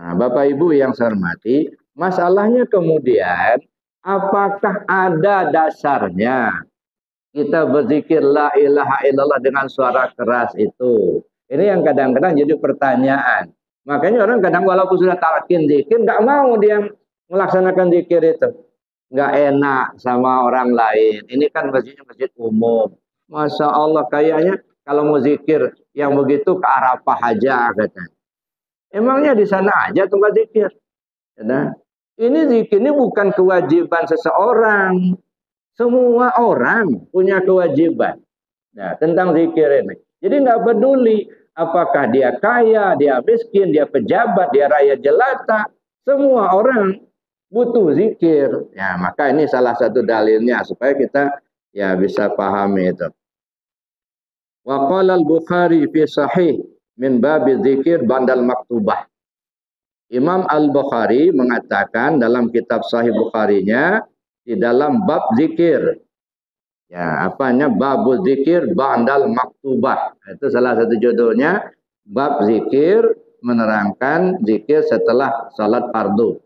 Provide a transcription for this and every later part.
Nah, Bapak Ibu yang saya hormati, masalahnya kemudian apakah ada dasarnya kita berzikir la ilaha illallah dengan suara keras itu? Ini yang kadang-kadang jadi pertanyaan. Makanya orang kadang walaupun sudah talqin zikir, nggak mau dia melaksanakan zikir itu. Nggak enak sama orang lain. Ini kan masjidnya masjid umum. Masya Allah, kayaknya kalau mau zikir yang begitu ke Arafah aja katanya. Emangnya di sana aja tempat zikir? Ya, ini zikir ini bukan kewajiban seseorang. Semua orang punya kewajiban. Nah, tentang zikir ini. Jadi nggak peduli apakah dia kaya, dia miskin, dia pejabat, dia rakyat jelata. Semua orang butuh zikir. Ya, maka ini salah satu dalilnya supaya kita ya bisa pahami itu. Wa qala al-Bukhari fi sahih min bab zikir bandal maktubah. Imam Al-Bukhari mengatakan dalam kitab Sahih Bukharinya di dalam bab zikir. Ya, apanya? Bab zikir ba'dal maktubah. Itu salah satu judulnya, bab zikir menerangkan zikir setelah salat fardu.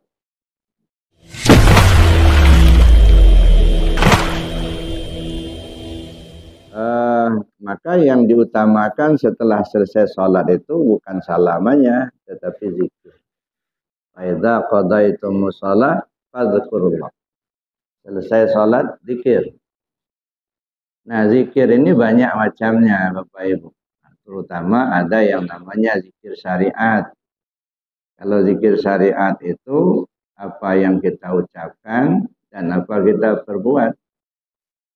Maka yang diutamakan setelah selesai salat itu bukan salamannya, tetapi zikir. Faidza qadaitum shalah fadzkurullah. Selesai salat zikir. Nah, zikir ini banyak macamnya, Bapak Ibu. Terutama ada yang namanya zikir syariat. Kalau zikir syariat itu apa yang kita ucapkan dan apa kita perbuat.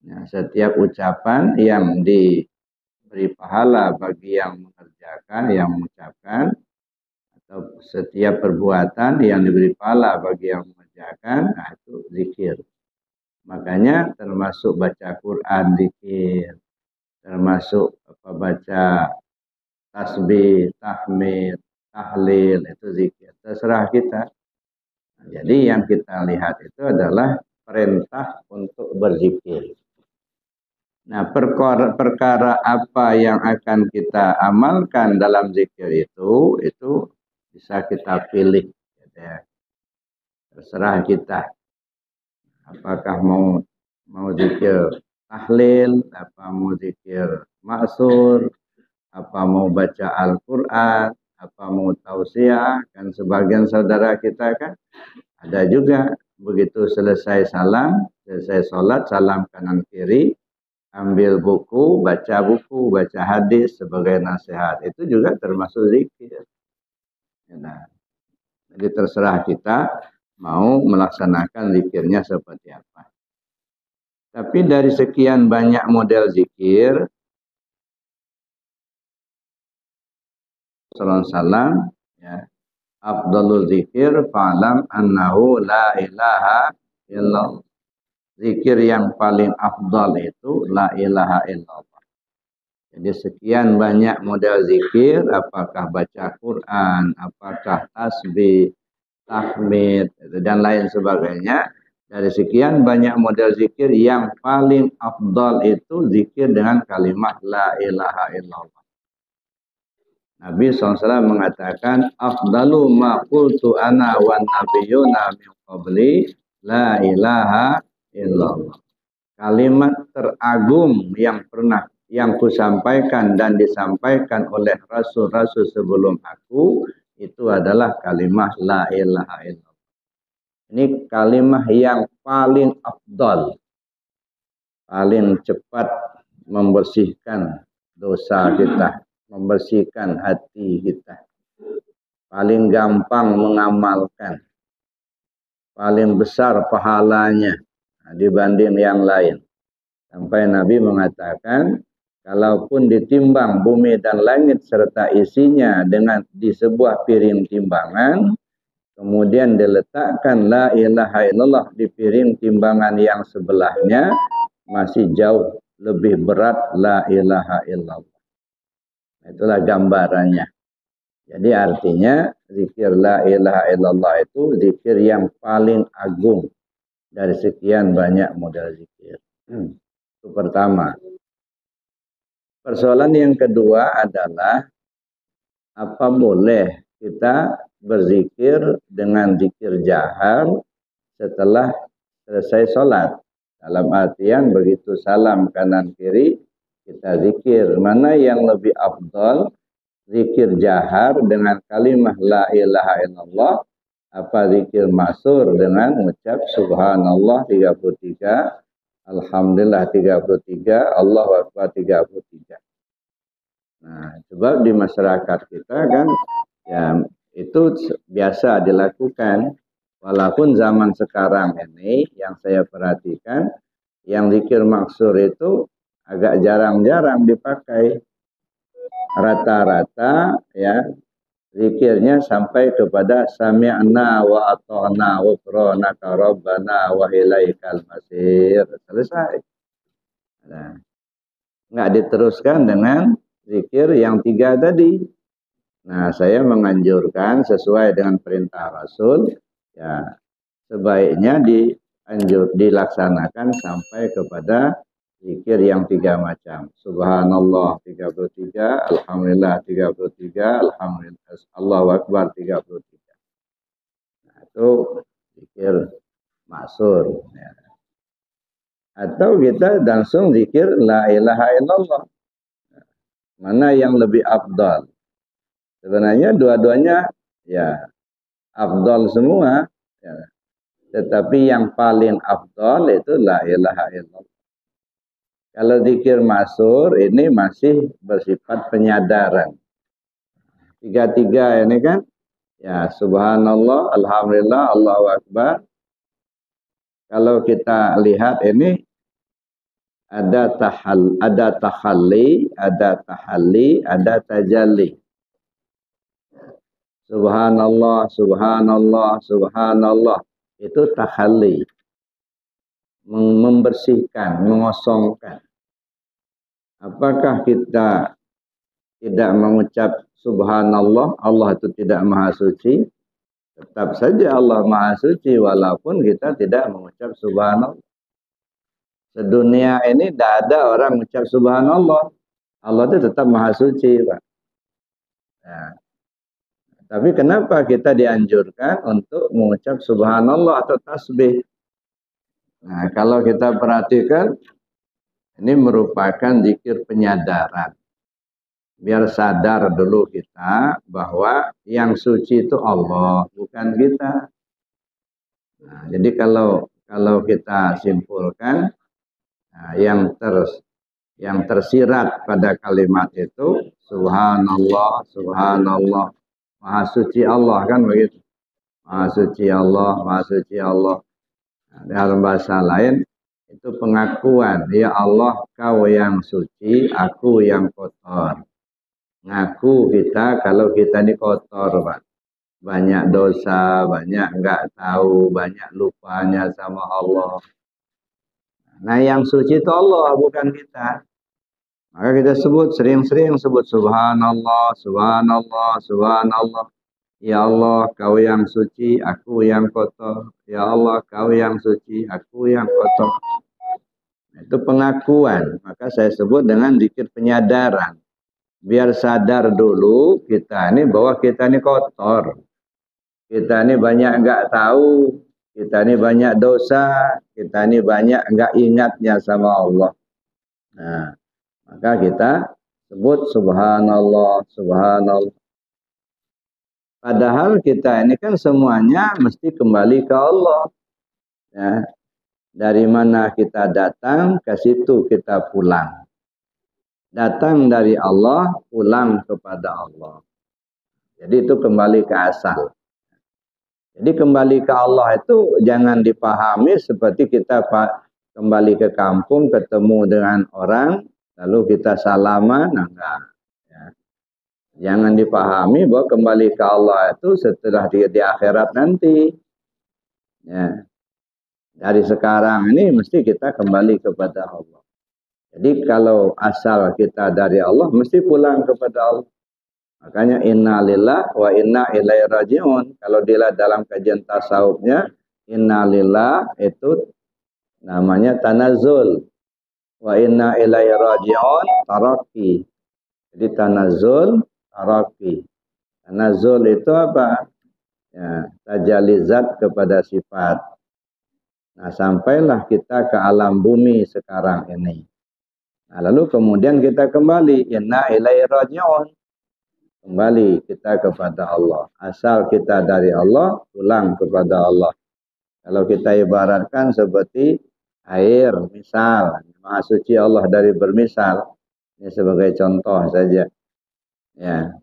Nah, setiap ucapan yang diberi pahala bagi yang mengerjakan, yang mengucapkan, atau setiap perbuatan yang diberi pahala bagi yang mengerjakan, nah itu zikir. Makanya termasuk baca Quran zikir, termasuk baca tasbih, tahmid, tahlil, itu zikir. Terserah kita. Nah, jadi yang kita lihat itu adalah perintah untuk berzikir. Nah, perkara apa yang akan kita amalkan dalam zikir itu bisa kita pilih. Ya. Terserah kita. Apakah mau zikir tahlil, apa mau zikir ma'sur, apa mau baca Al-Quran, apa mau tausiah. Kan sebagian saudara kita kan ada juga begitu selesai salam, selesai sholat, salam kanan kiri, ambil buku, baca hadis sebagai nasihat. Itu juga termasuk zikir. Nah, jadi terserah kita mau melaksanakan zikirnya seperti apa. Tapi dari sekian banyak model zikir, Salam ya, afdalul zikir fa'lam annahu la ilaha illallah. Zikir yang paling afdal itu la ilaha illallah. Jadi sekian banyak model zikir, apakah baca Quran, apakah tasbih, tahmid, dan lain sebagainya. Dari sekian banyak model zikir, yang paling afdal itu zikir dengan kalimat la ilaha illallah. Nabi SAW mengatakan, afdalu ma qultu ana wa nabiyyuna min qabli la ilaha illallah. Kalimat teragung yang kusampaikan dan disampaikan oleh rasul-rasul sebelum aku itu adalah kalimat la ilaha illallah. Ini kalimat yang paling afdal, paling cepat membersihkan dosa kita, membersihkan hati kita, paling gampang mengamalkan, paling besar pahalanya dibanding yang lain. Sampai Nabi mengatakan, kalaupun ditimbang bumi dan langit serta isinya di sebuah piring timbangan, kemudian diletakkan la ilaha illallah di piring timbangan yang sebelahnya, masih jauh lebih berat la ilaha illallah. Itulah gambarannya. Jadi artinya zikir la ilaha illallah itu zikir yang paling agung dari sekian banyak model zikir. Itu pertama. Persoalan yang kedua adalah apa boleh kita berzikir dengan zikir jahar setelah selesai sholat. Dalam artian begitu salam kanan kiri kita zikir. Mana yang lebih afdal? Zikir jahar dengan kalimat la ilaha illallah, apa zikir maksur dengan mengucap subhanallah 33, alhamdulillah 33, Allahu akbar 33. Nah, sebab di masyarakat kita kan ya itu biasa dilakukan. Walaupun zaman sekarang ini yang saya perhatikan yang zikir maksur itu agak jarang-jarang dipakai. Rata-rata ya zikirnya sampai kepada sami'na wa ata'na wa ghufranaka rabbana wa ilaikal masir. Selesai. Nah, enggak diteruskan dengan zikir yang 3 tadi. Nah, saya menganjurkan sesuai dengan perintah Rasul ya sebaiknya dilaksanakan sampai kepada zikir yang 3 macam. Subhanallah 33, alhamdulillah 33, alhamdulillah Allahu akbar 33. Nah, itu zikir maksur ya. Atau kita langsung zikir la ilaha illallah. Mana yang lebih afdal? Sebenarnya dua-duanya ya afdal semua ya. Tetapi yang paling afdal itu la ilaha illallah. Kalau zikir maksur ini masih bersifat penyadaran. 3 ini kan ya subhanallah, alhamdulillah, Allahu akbar. Kalau kita lihat ini ada tahalli, ada tajalli. Subhanallah, subhanallah, subhanallah. Itu tahalli. Membersihkan, mengosongkan. Apakah kita tidak mengucap subhanallah, Allah itu tidak maha suci? Tetap saja Allah maha suci walaupun kita tidak mengucap subhanallah. Sedunia ini tidak ada orang mengucap subhanallah. Allah itu tetap maha suci, Pak. Nah, tapi kenapa kita dianjurkan untuk mengucap subhanallah atau tasbih? Nah, kalau kita perhatikan, ini merupakan zikir penyadaran. Biar sadar dulu kita bahwa yang suci itu Allah, bukan kita. Nah, jadi kalau kita simpulkan, nah, yang tersirat pada kalimat itu, subhanallah, subhanallah, maha suci Allah, kan begitu. Maha suci Allah, maha suci Allah. Nah, dalam bahasa lain, itu pengakuan, ya Allah kau yang suci, aku yang kotor. Ngaku kita kalau kita ini kotor, Pak. Banyak dosa, banyak enggak tahu, banyak lupanya sama Allah. Nah yang suci itu Allah, bukan kita. Maka kita sering-sering sebut subhanallah, subhanallah, subhanallah. Ya Allah, kau yang suci, aku yang kotor. Ya Allah, kau yang suci, aku yang kotor. Itu pengakuan. Maka saya sebut dengan zikir penyadaran. Biar sadar dulu kita ini bahwa kita ini kotor. Kita ini banyak enggak tahu. Kita ini banyak dosa. Kita ini banyak enggak ingatnya sama Allah. Nah, maka kita sebut subhanallah, subhanallah. Padahal kita ini kan semuanya mesti kembali ke Allah. Ya. Dari mana kita datang, ke situ kita pulang. Datang dari Allah, pulang kepada Allah. Jadi itu kembali ke asal. Jadi kembali ke Allah itu jangan dipahami seperti kita kembali ke kampung, ketemu dengan orang, lalu kita salaman, enggak. Jangan dipahami bahwa kembali ke Allah itu setelah di akhirat nanti. Ya. Dari sekarang ini mesti kita kembali kepada Allah. Jadi kalau asal kita dari Allah mesti pulang kepada Allah. Makanya inna lillah wa inna ilaihi raji'un. Kalau dilihat dalam kajian tasawufnya, inna lillah itu namanya tanazul. Wa inna ilaihi raji'un taraqi. Jadi tanazul, taraqi. Tanazul itu apa? Ya, tajalli zat kepada sifat. Nah, sampailah kita ke alam bumi sekarang ini. Nah, lalu kemudian kita kembali, inna ilaihi raji'un. Kembali kita kepada Allah. Asal kita dari Allah, pulang kepada Allah. Kalau kita ibaratkan seperti air, misal, Maha Suci Allah dari bermisal. Ini sebagai contoh saja. Ya,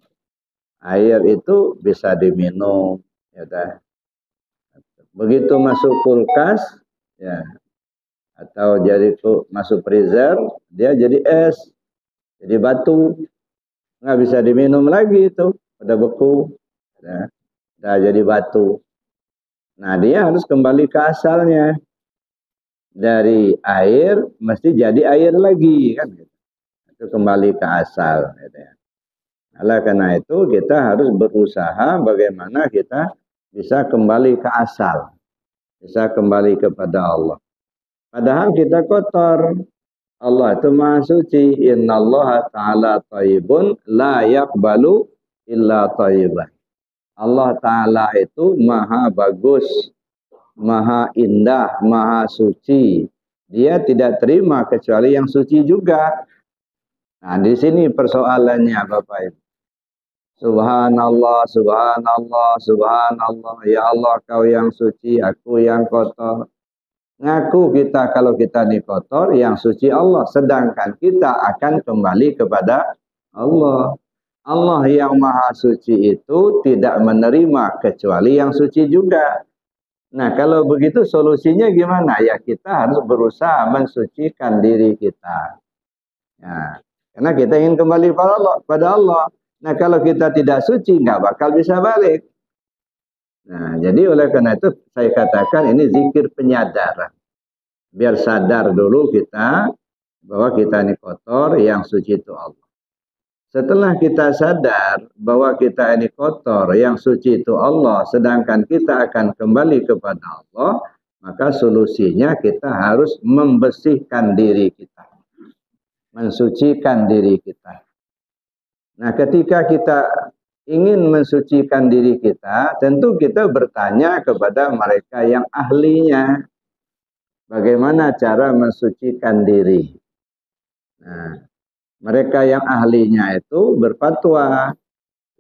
air itu bisa diminum, ya dah. Begitu masuk kulkas, ya, atau jadi masuk freezer, dia jadi es, jadi batu, nggak bisa diminum lagi itu, udah beku, ya, udah jadi batu. Nah, dia harus kembali ke asalnya. Dari air mesti jadi air lagi, kan? Itu kembali ke asal. Gitu ya. Oleh karena itu kita harus berusaha bagaimana kita bisa kembali ke asal, bisa kembali kepada Allah. Padahal kita kotor. Allah itu maha suci. Innallaha ta'ala thayyibun la yaqbalu illa thayyiban. Allah Ta'ala itu maha bagus, maha indah, maha suci. Dia tidak terima kecuali yang suci juga. Nah, di sini persoalannya Bapak Ibu. Subhanallah, subhanallah, subhanallah. Ya Allah, kau yang suci, aku yang kotor. Ngaku kita kalau kita ini kotor, yang suci Allah. Sedangkan kita akan kembali kepada Allah. Allah yang maha suci itu tidak menerima kecuali yang suci juga. Nah, kalau begitu solusinya gimana? Ya kita harus berusaha mensucikan diri kita. Nah, karena kita ingin kembali pada Allah. Nah, kalau kita tidak suci, nggak bakal bisa balik. Nah, jadi oleh karena itu saya katakan ini zikir penyadaran. Biar sadar dulu kita bahwa kita ini kotor, yang suci itu Allah. Setelah kita sadar bahwa kita ini kotor, yang suci itu Allah, sedangkan kita akan kembali kepada Allah, maka solusinya kita harus membersihkan diri kita. Mensucikan diri kita. Nah, ketika kita ingin mensucikan diri kita, tentu kita bertanya kepada mereka yang ahlinya. Bagaimana cara mensucikan diri? Nah, mereka yang ahlinya itu berfatwa.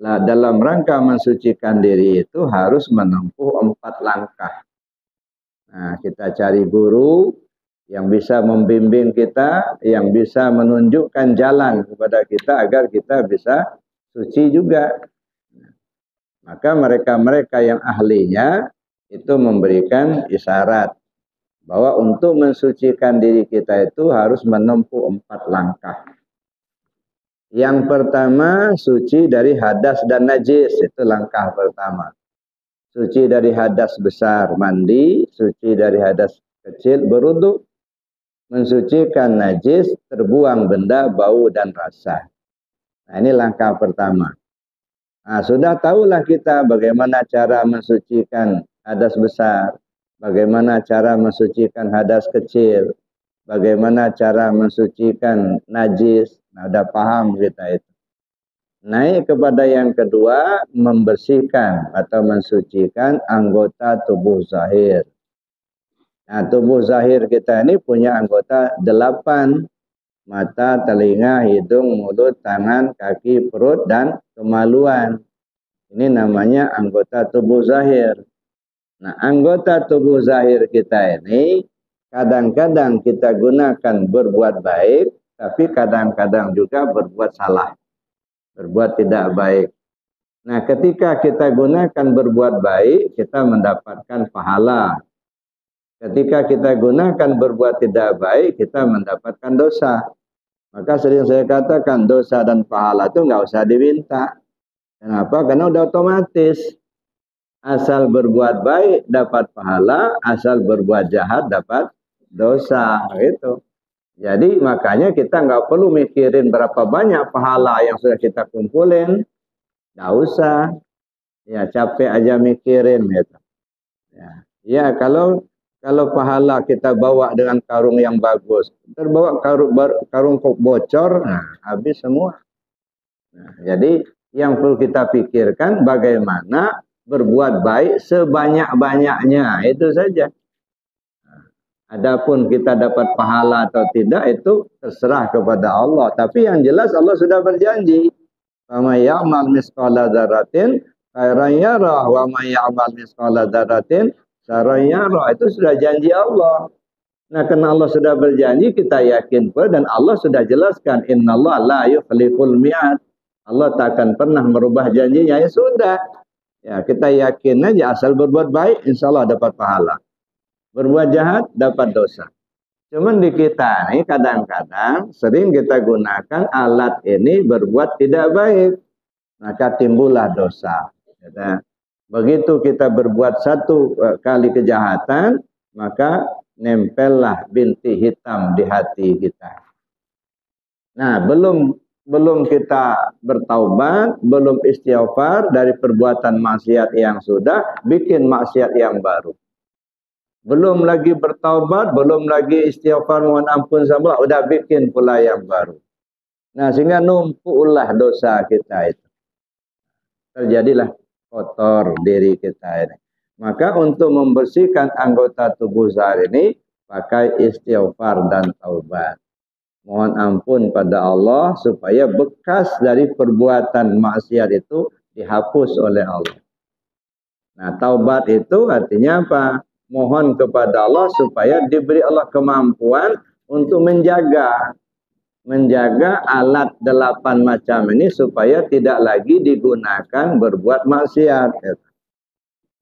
Nah, dalam rangka mensucikan diri itu harus menempuh 4 langkah. Nah, kita cari guru yang bisa membimbing kita, yang bisa menunjukkan jalan kepada kita agar kita bisa suci juga. Maka mereka-mereka yang ahlinya itu memberikan isyarat bahwa untuk mensucikan diri kita itu harus menempuh 4 langkah. Yang pertama, suci dari hadas dan najis, itu langkah pertama. Suci dari hadas besar, mandi. Suci dari hadas kecil, berwudu. Mensucikan najis, terbuang benda, bau dan rasa. Nah, ini langkah pertama. Nah, sudah tahulah kita bagaimana cara mensucikan hadas besar. Bagaimana cara mensucikan hadas kecil. Bagaimana cara mensucikan najis. Nah, udah paham kita itu. Naik kepada yang kedua, membersihkan atau mensucikan anggota tubuh zahir. Nah, tubuh zahir kita ini punya anggota 8. Mata, telinga, hidung, mulut, tangan, kaki, perut, dan kemaluan. Ini namanya anggota tubuh zahir. Nah, anggota tubuh zahir kita ini kadang-kadang kita gunakan berbuat baik, tapi kadang-kadang juga berbuat salah. Berbuat tidak baik. Nah, ketika kita gunakan berbuat baik, kita mendapatkan pahala. Ketika kita gunakan berbuat tidak baik, kita mendapatkan dosa. Maka sering saya katakan dosa dan pahala itu nggak usah diminta. Kenapa? Karena udah otomatis. Asal berbuat baik dapat pahala, asal berbuat jahat dapat dosa. Gitu. Jadi makanya kita nggak perlu mikirin berapa banyak pahala yang sudah kita kumpulin. Nggak usah. Ya capek aja mikirin. Gitu. Ya kalau pahala kita bawa dengan karung yang bagus, terbawa karung bocor, nah habis semua. Nah, jadi yang perlu kita pikirkan bagaimana berbuat baik sebanyak-banyaknya, itu saja. Adapun kita dapat pahala atau tidak itu terserah kepada Allah. Tapi yang jelas Allah sudah berjanji. Faman ya'mal misqala dzarratin khairan yarah wa man ya'mal misqala dzarratin syarran yarah. Itu sudah janji Allah. Nah, karena Allah sudah berjanji, kita yakin pula, dan Allah sudah jelaskan, innallaha la yukhliful mi'ad. Allah tak akan pernah merubah janjinya. Ya sudah. Ya, kita yakin aja, asal berbuat baik insyaallah dapat pahala. Berbuat jahat dapat dosa. Cuman di kita nih kadang-kadang sering kita gunakan alat ini berbuat tidak baik, maka timbullah dosa. Begitu kita berbuat satu kali kejahatan, maka nempellah binti hitam di hati kita. Nah, belum kita bertaubat, belum istighfar dari perbuatan maksiat yang sudah, bikin maksiat yang baru. Belum lagi bertaubat, belum lagi istighfar mohon ampun sama Allah, udah bikin pula yang baru. Nah, sehingga numpuklah dosa kita itu. Terjadilah kotor diri kita ini. Maka untuk membersihkan anggota tubuh sehari ini, pakai istighfar dan taubat. Mohon ampun pada Allah supaya bekas dari perbuatan maksiat itu dihapus oleh Allah. Nah, taubat itu artinya apa? Mohon kepada Allah supaya diberi Allah kemampuan untuk menjaga alat 8 macam ini supaya tidak lagi digunakan berbuat maksiat.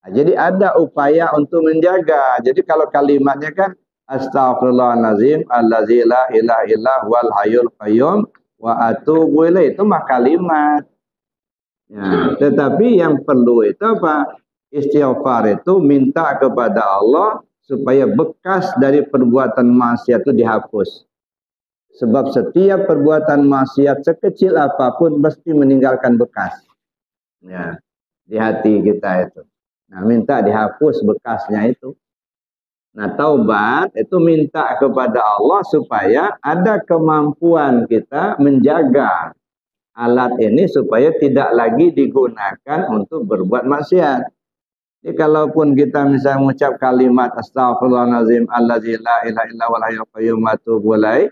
Nah, jadi ada upaya untuk menjaga. Jadi kalau kalimatnya kan astaghfirullahalazim allazi la ilaha illa huwal hayyul qayyum wa atubu ilaih, itu mah kalimat. Ya, tetapi yang perlu itu apa? Istighfar itu minta kepada Allah supaya bekas dari perbuatan maksiat itu dihapus. Sebab setiap perbuatan maksiat sekecil apapun mesti meninggalkan bekas. Ya, di hati kita itu. Nah, minta dihapus bekasnya itu. Nah, taubat itu minta kepada Allah supaya ada kemampuan kita menjaga alat ini supaya tidak lagi digunakan untuk berbuat maksiat. Jadi kalaupun kita misalnya mengucap kalimat astaghfirullahalazim allazi la ilaha illa huwal hayyul qayyum wa atubu ilaih,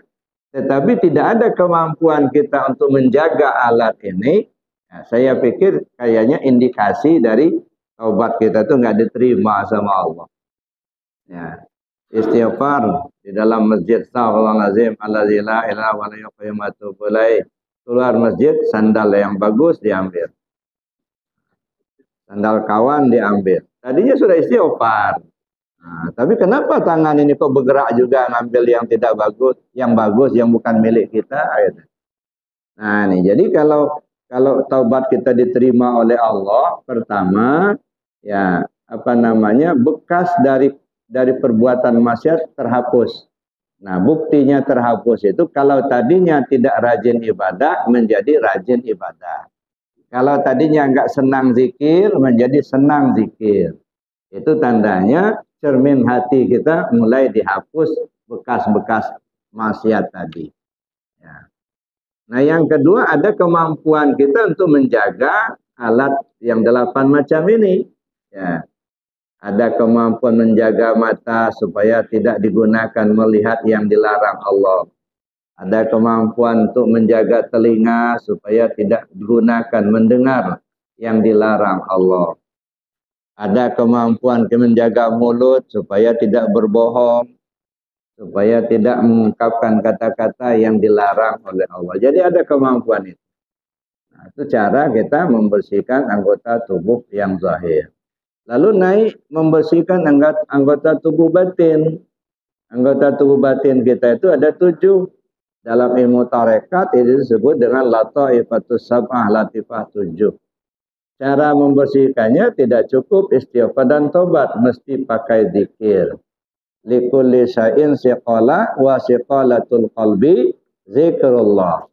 tetapi tidak ada kemampuan kita untuk menjaga alat ini, ya, saya pikir kayaknya indikasi dari taubat kita itu nggak diterima sama Allah. Ya, istighfar di dalam masjid astaghfirullahalazim allazi la ilaha illa huwal hayyul qayyum wa atubu ilaih. Keluar masjid sandal yang bagus diambil. Sandal kawan diambil. Tadinya sudah istighfar. Nah, tapi kenapa tangan ini kok bergerak juga ngambil yang tidak bagus, yang bagus, yang bukan milik kita? Nah, nih, jadi kalau taubat kita diterima oleh Allah, pertama, ya apa namanya, bekas dari perbuatan maksiat terhapus. Nah, buktinya terhapus itu kalau tadinya tidak rajin ibadah menjadi rajin ibadah. Kalau tadinya enggak senang zikir, menjadi senang zikir. Itu tandanya cermin hati kita mulai dihapus bekas-bekas maksiat tadi. Ya. Nah, yang kedua ada kemampuan kita untuk menjaga alat yang 8 macam ini. Ya. Ada kemampuan menjaga mata supaya tidak digunakan melihat yang dilarang Allah. Ada kemampuan untuk menjaga telinga supaya tidak digunakan mendengar yang dilarang Allah. Ada kemampuan menjaga mulut supaya tidak berbohong, supaya tidak mengungkapkan kata-kata yang dilarang oleh Allah. Jadi ada kemampuan itu. Nah, itu cara kita membersihkan anggota tubuh yang zahir. Lalu naik membersihkan anggota tubuh batin. Anggota tubuh batin kita itu ada 7. Dalam ilmu tarekat itu disebut dengan lataifatus sab'ah, latifah 7. Cara membersihkannya tidak cukup istighfar dan tobat, mesti pakai zikir. Likulli syai'in siqala wa siqalatul qalbi zikrullah.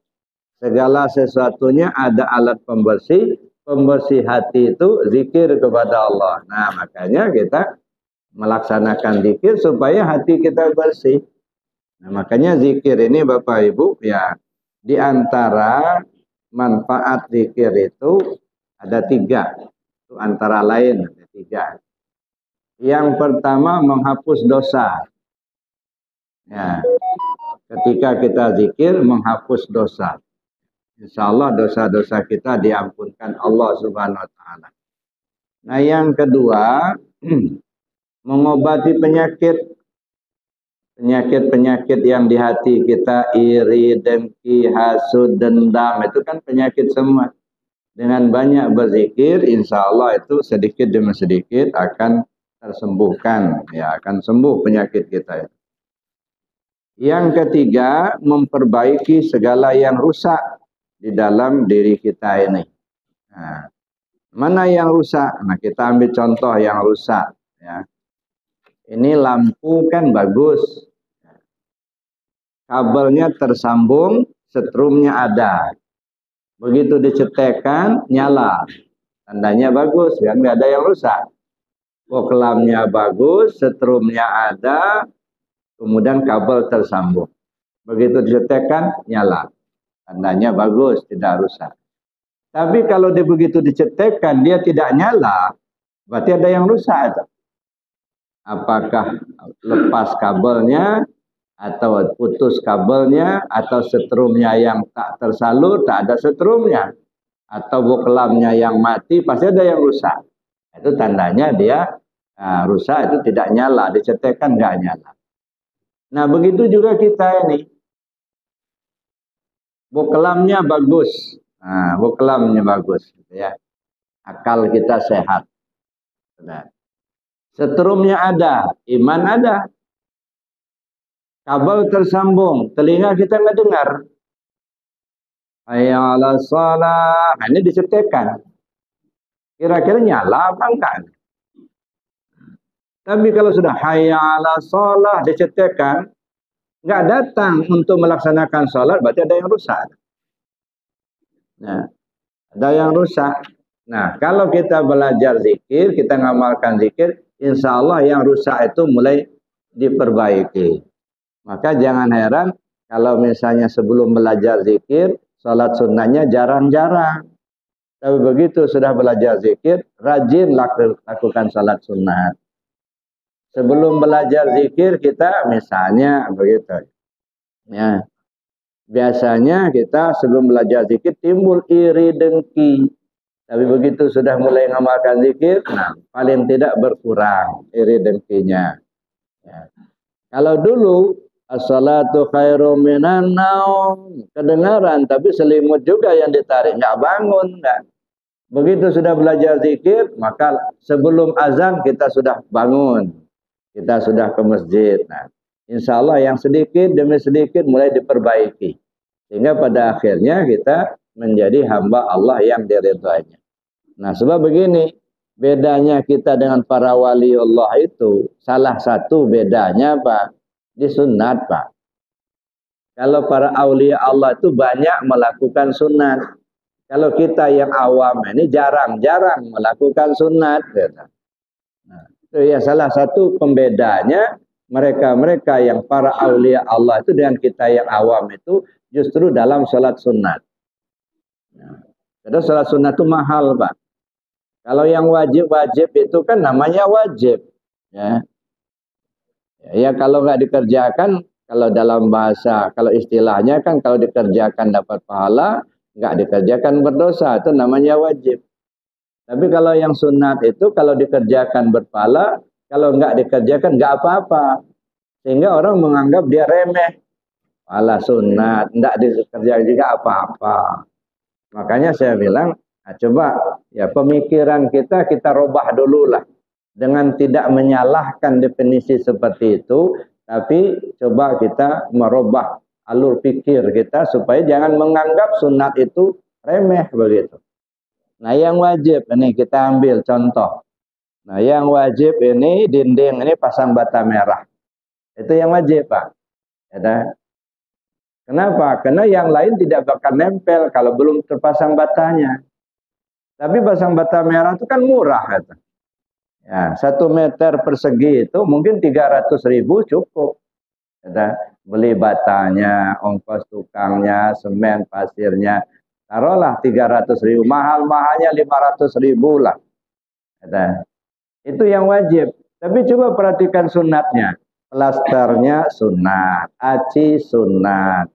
Segala sesuatunya ada alat pembersih, pembersih hati itu zikir kepada Allah. Nah, makanya kita melaksanakan zikir supaya hati kita bersih. Nah, makanya zikir ini Bapak Ibu, ya, di antara manfaat zikir itu ada 3. Itu antara lain ada 3. Yang pertama menghapus dosa. Ya, ketika kita zikir menghapus dosa. Insya Allah dosa-dosa kita diampunkan Allah Subhanahu Wa Taala. Nah yang kedua mengobati penyakit yang di hati kita, iri, dengki, hasud, dendam, itu kan penyakit semua. Dengan banyak berzikir, insya Allah itu sedikit demi sedikit akan tersembuhkan, ya akan sembuh penyakit kita. Yang ketiga, memperbaiki segala yang rusak di dalam diri kita ini. Nah, mana yang rusak? Nah, kita ambil contoh yang rusak. Ya. Ini lampu kan bagus. Kabelnya tersambung, setrumnya ada. Begitu dicetekkan, nyala. Tandanya bagus, ya nggak ada yang rusak. Poklamnya bagus, setrumnya ada, kemudian kabel tersambung. Begitu dicetekkan, nyala. Tandanya bagus, tidak rusak. Tapi kalau dia begitu dicetekkan, dia tidak nyala, berarti ada yang rusak. Apakah lepas kabelnya, atau putus kabelnya, atau setrumnya yang tak tersalur, tak ada setrumnya, atau boklamnya yang mati, pasti ada yang rusak. Itu tandanya dia rusak, itu tidak nyala, dicetekkan nggak nyala. Nah begitu juga kita ini, boklamnya bagus. Nah, boklamnya bagus, gitu ya. Akal kita sehat. Nah, setrumnya ada, iman ada. Kabel tersambung, telinga kita nggak dengar. Hayya 'alas shalah, ini dicetekkan. Kira-kira nyala apa enggak? Tapi kalau sudah hayya 'alas shalah dicetekkan, nggak datang untuk melaksanakan sholat, berarti ada yang rusak. Nah, ada yang rusak. Nah, kalau kita belajar zikir, kita ngamalkan zikir, insya Allah yang rusak itu mulai diperbaiki. Maka jangan heran kalau misalnya sebelum belajar zikir, sholat sunnahnya jarang-jarang. Tapi begitu sudah belajar zikir, rajin lakukan sholat sunnah. Sebelum belajar zikir kita misalnya begitu. Ya. Biasanya kita sebelum belajar zikir timbul iri dengki. Tapi begitu sudah mulai ngamalkan zikir, nah paling tidak berkurang iri dengkinya. Ya. Kalau dulu as-salatu khairum minan naum, kedengaran tapi selimut juga yang ditarik, nggak bangun, nggak. Begitu sudah belajar zikir, maka sebelum azan kita sudah bangun, kita sudah ke masjid. Nah, insya Allah yang sedikit demi sedikit mulai diperbaiki. Sehingga pada akhirnya kita menjadi hamba Allah yang diridhoinya. Nah sebab begini, bedanya kita dengan para wali Allah itu, salah satu bedanya Pak, disunat Pak. Kalau para awliya Allah itu banyak melakukan sunat. Kalau kita yang awam ini jarang-jarang melakukan sunat. Nah, itu ya salah satu pembedanya mereka-mereka yang para awliya Allah itu dengan kita yang awam itu justru dalam sholat sunat. Nah, karena sholat sunat itu mahal Pak. Kalau yang wajib-wajib itu kan namanya wajib. Ya kalau nggak dikerjakan, kalau dalam bahasa, kalau istilahnya kan kalau dikerjakan dapat pahala, nggak dikerjakan berdosa, itu namanya wajib. Tapi kalau yang sunat itu kalau dikerjakan berpahala, kalau nggak dikerjakan nggak apa-apa. Sehingga orang menganggap dia remeh. Pahala sunat, nggak dikerjakan juga apa-apa. Makanya saya bilang, nah coba ya pemikiran kita robah dulu lah. Dengan tidak menyalahkan definisi seperti itu, tapi coba kita merubah alur pikir kita supaya jangan menganggap sunat itu remeh begitu. Nah yang wajib ini kita ambil contoh. Nah yang wajib ini dinding ini pasang bata merah. Itu yang wajib Pak. Ya, kenapa? Karena yang lain tidak bakal nempel kalau belum terpasang batanya. Tapi pasang bata merah itu kan murah kata. Ya, 1 meter persegi itu mungkin 300.000 cukup. Ada beli batanya, ongkos tukangnya, semen, pasirnya. Taruhlah 300.000, mahal-mahalnya 500.000 lah. Kata. Itu yang wajib. Tapi coba perhatikan sunatnya. Plasternya sunat, aci sunat,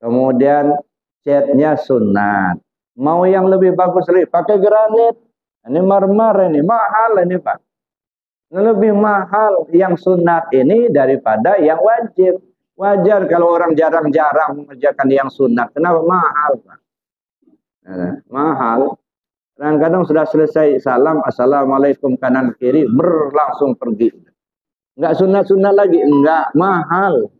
kemudian catnya sunat. Mau yang lebih bagus lagi, pakai granit. Ini marmer ini, mahal ini Pak. Lebih mahal yang sunat ini daripada yang wajib. Wajar kalau orang jarang-jarang mengerjakan yang sunat. Kenapa? Mahal Pak. Mahal. Kadang-kadang sudah selesai salam, assalamualaikum kanan kiri, langsung pergi. Enggak sunat-sunat lagi, enggak, mahal.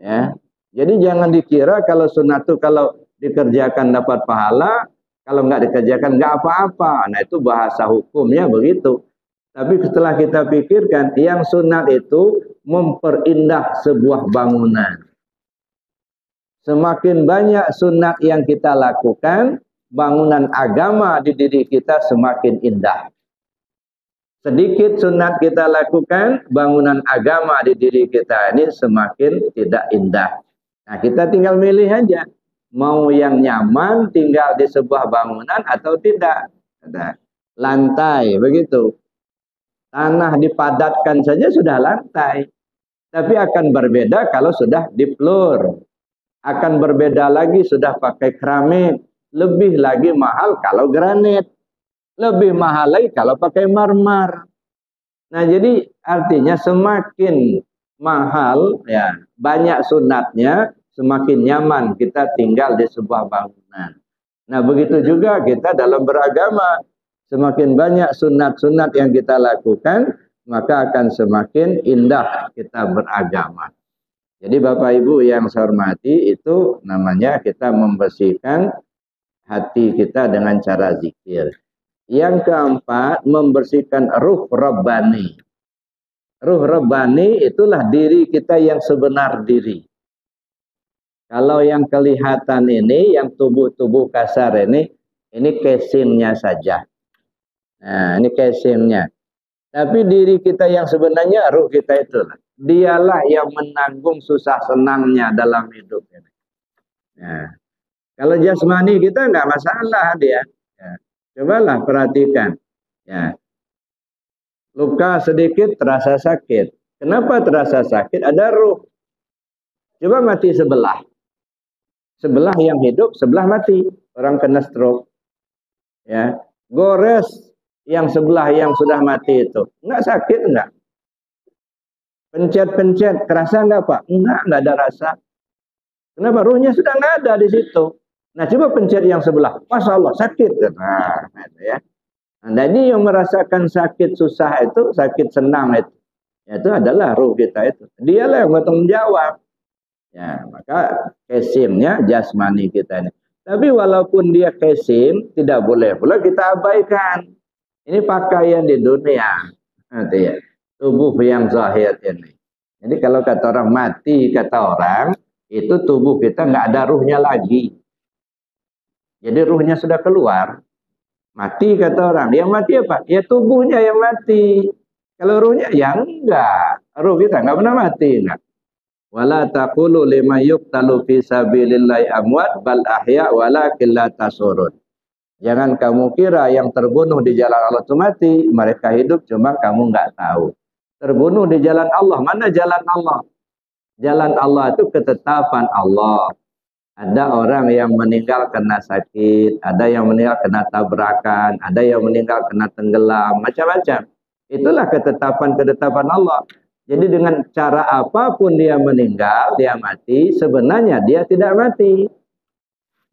Ya. Jadi jangan dikira kalau sunat itu kalau dikerjakan dapat pahala, kalau enggak dikerjakan enggak apa-apa. Nah, itu bahasa hukumnya begitu. Tapi setelah kita pikirkan, yang sunat itu memperindah sebuah bangunan. Semakin banyak sunat yang kita lakukan, bangunan agama di diri kita semakin indah. Sedikit sunat kita lakukan, bangunan agama di diri kita ini semakin tidak indah. Nah, kita tinggal milih aja. Mau yang nyaman tinggal di sebuah bangunan atau tidak. Lantai, begitu. Tanah dipadatkan saja sudah lantai. Tapi akan berbeda kalau sudah diflor. Akan berbeda lagi sudah pakai keramik. Lebih lagi mahal kalau granit. Lebih mahal lagi kalau pakai marmer. Nah, jadi artinya semakin mahal, ya banyak sunatnya, semakin nyaman kita tinggal di sebuah bangunan. Nah, begitu juga kita dalam beragama. Semakin banyak sunat-sunat yang kita lakukan, maka akan semakin indah kita beragama. Jadi Bapak Ibu yang saya hormati, itu namanya kita membersihkan hati kita dengan cara zikir. Yang keempat, membersihkan ruh Rabbani. Ruh Rabbani itulah diri kita yang sebenar diri. Kalau yang kelihatan ini, yang tubuh-tubuh kasar ini kesimnya saja. Nah, ini kesimnya. Tapi diri kita yang sebenarnya, ruh kita itulah. Dialah yang menanggung susah senangnya dalam hidup ini. Nah, kalau jasmani kita nggak masalah dia. Ya. Cobalah perhatikan. Ya. Luka sedikit terasa sakit. Kenapa terasa sakit? Ada ruh. Coba mati sebelah. Sebelah yang hidup, sebelah mati. Orang kena stroke. Ya. Gores yang sebelah yang sudah mati itu. Enggak sakit enggak? Pencet-pencet, kerasa enggak Pak? Enggak ada rasa. Kenapa? Ruhnya sudah enggak ada di situ. Nah, coba pencet yang sebelah. Masya Allah, sakit. Nah, ya. Nah, jadi yang merasakan sakit susah itu, sakit senang itu adalah ruh kita itu. Dialah yang bertanggung jawab. Ya, maka kesimnya jasmani kita ini. Tapi walaupun dia kesim, tidak boleh pula kita abaikan. Ini pakaian di dunia. Nanti ya, tubuh yang zahir ini. Jadi kalau kata orang mati, kata orang, itu tubuh kita nggak ada ruhnya lagi. Jadi ruhnya sudah keluar. Mati kata orang. Yang mati apa? Ya tubuhnya yang mati. Kalau ruhnya ya enggak. Ruh kita enggak pernah mati. Enggak. Wala taqulu lima yuqtalu fi sabilillahi amwat bal ahya walakin la tasurun. Jangan kamu kira yang terbunuh di jalan Allah itu mati. Mereka hidup cuma kamu enggak tahu. Terbunuh di jalan Allah. Mana jalan Allah? Jalan Allah itu ketetapan Allah. Ada orang yang meninggal kena sakit, ada yang meninggal kena tabrakan, ada yang meninggal kena tenggelam, macam-macam. Itulah ketetapan-ketetapan Allah. Jadi dengan cara apapun dia meninggal, dia mati, sebenarnya dia tidak mati.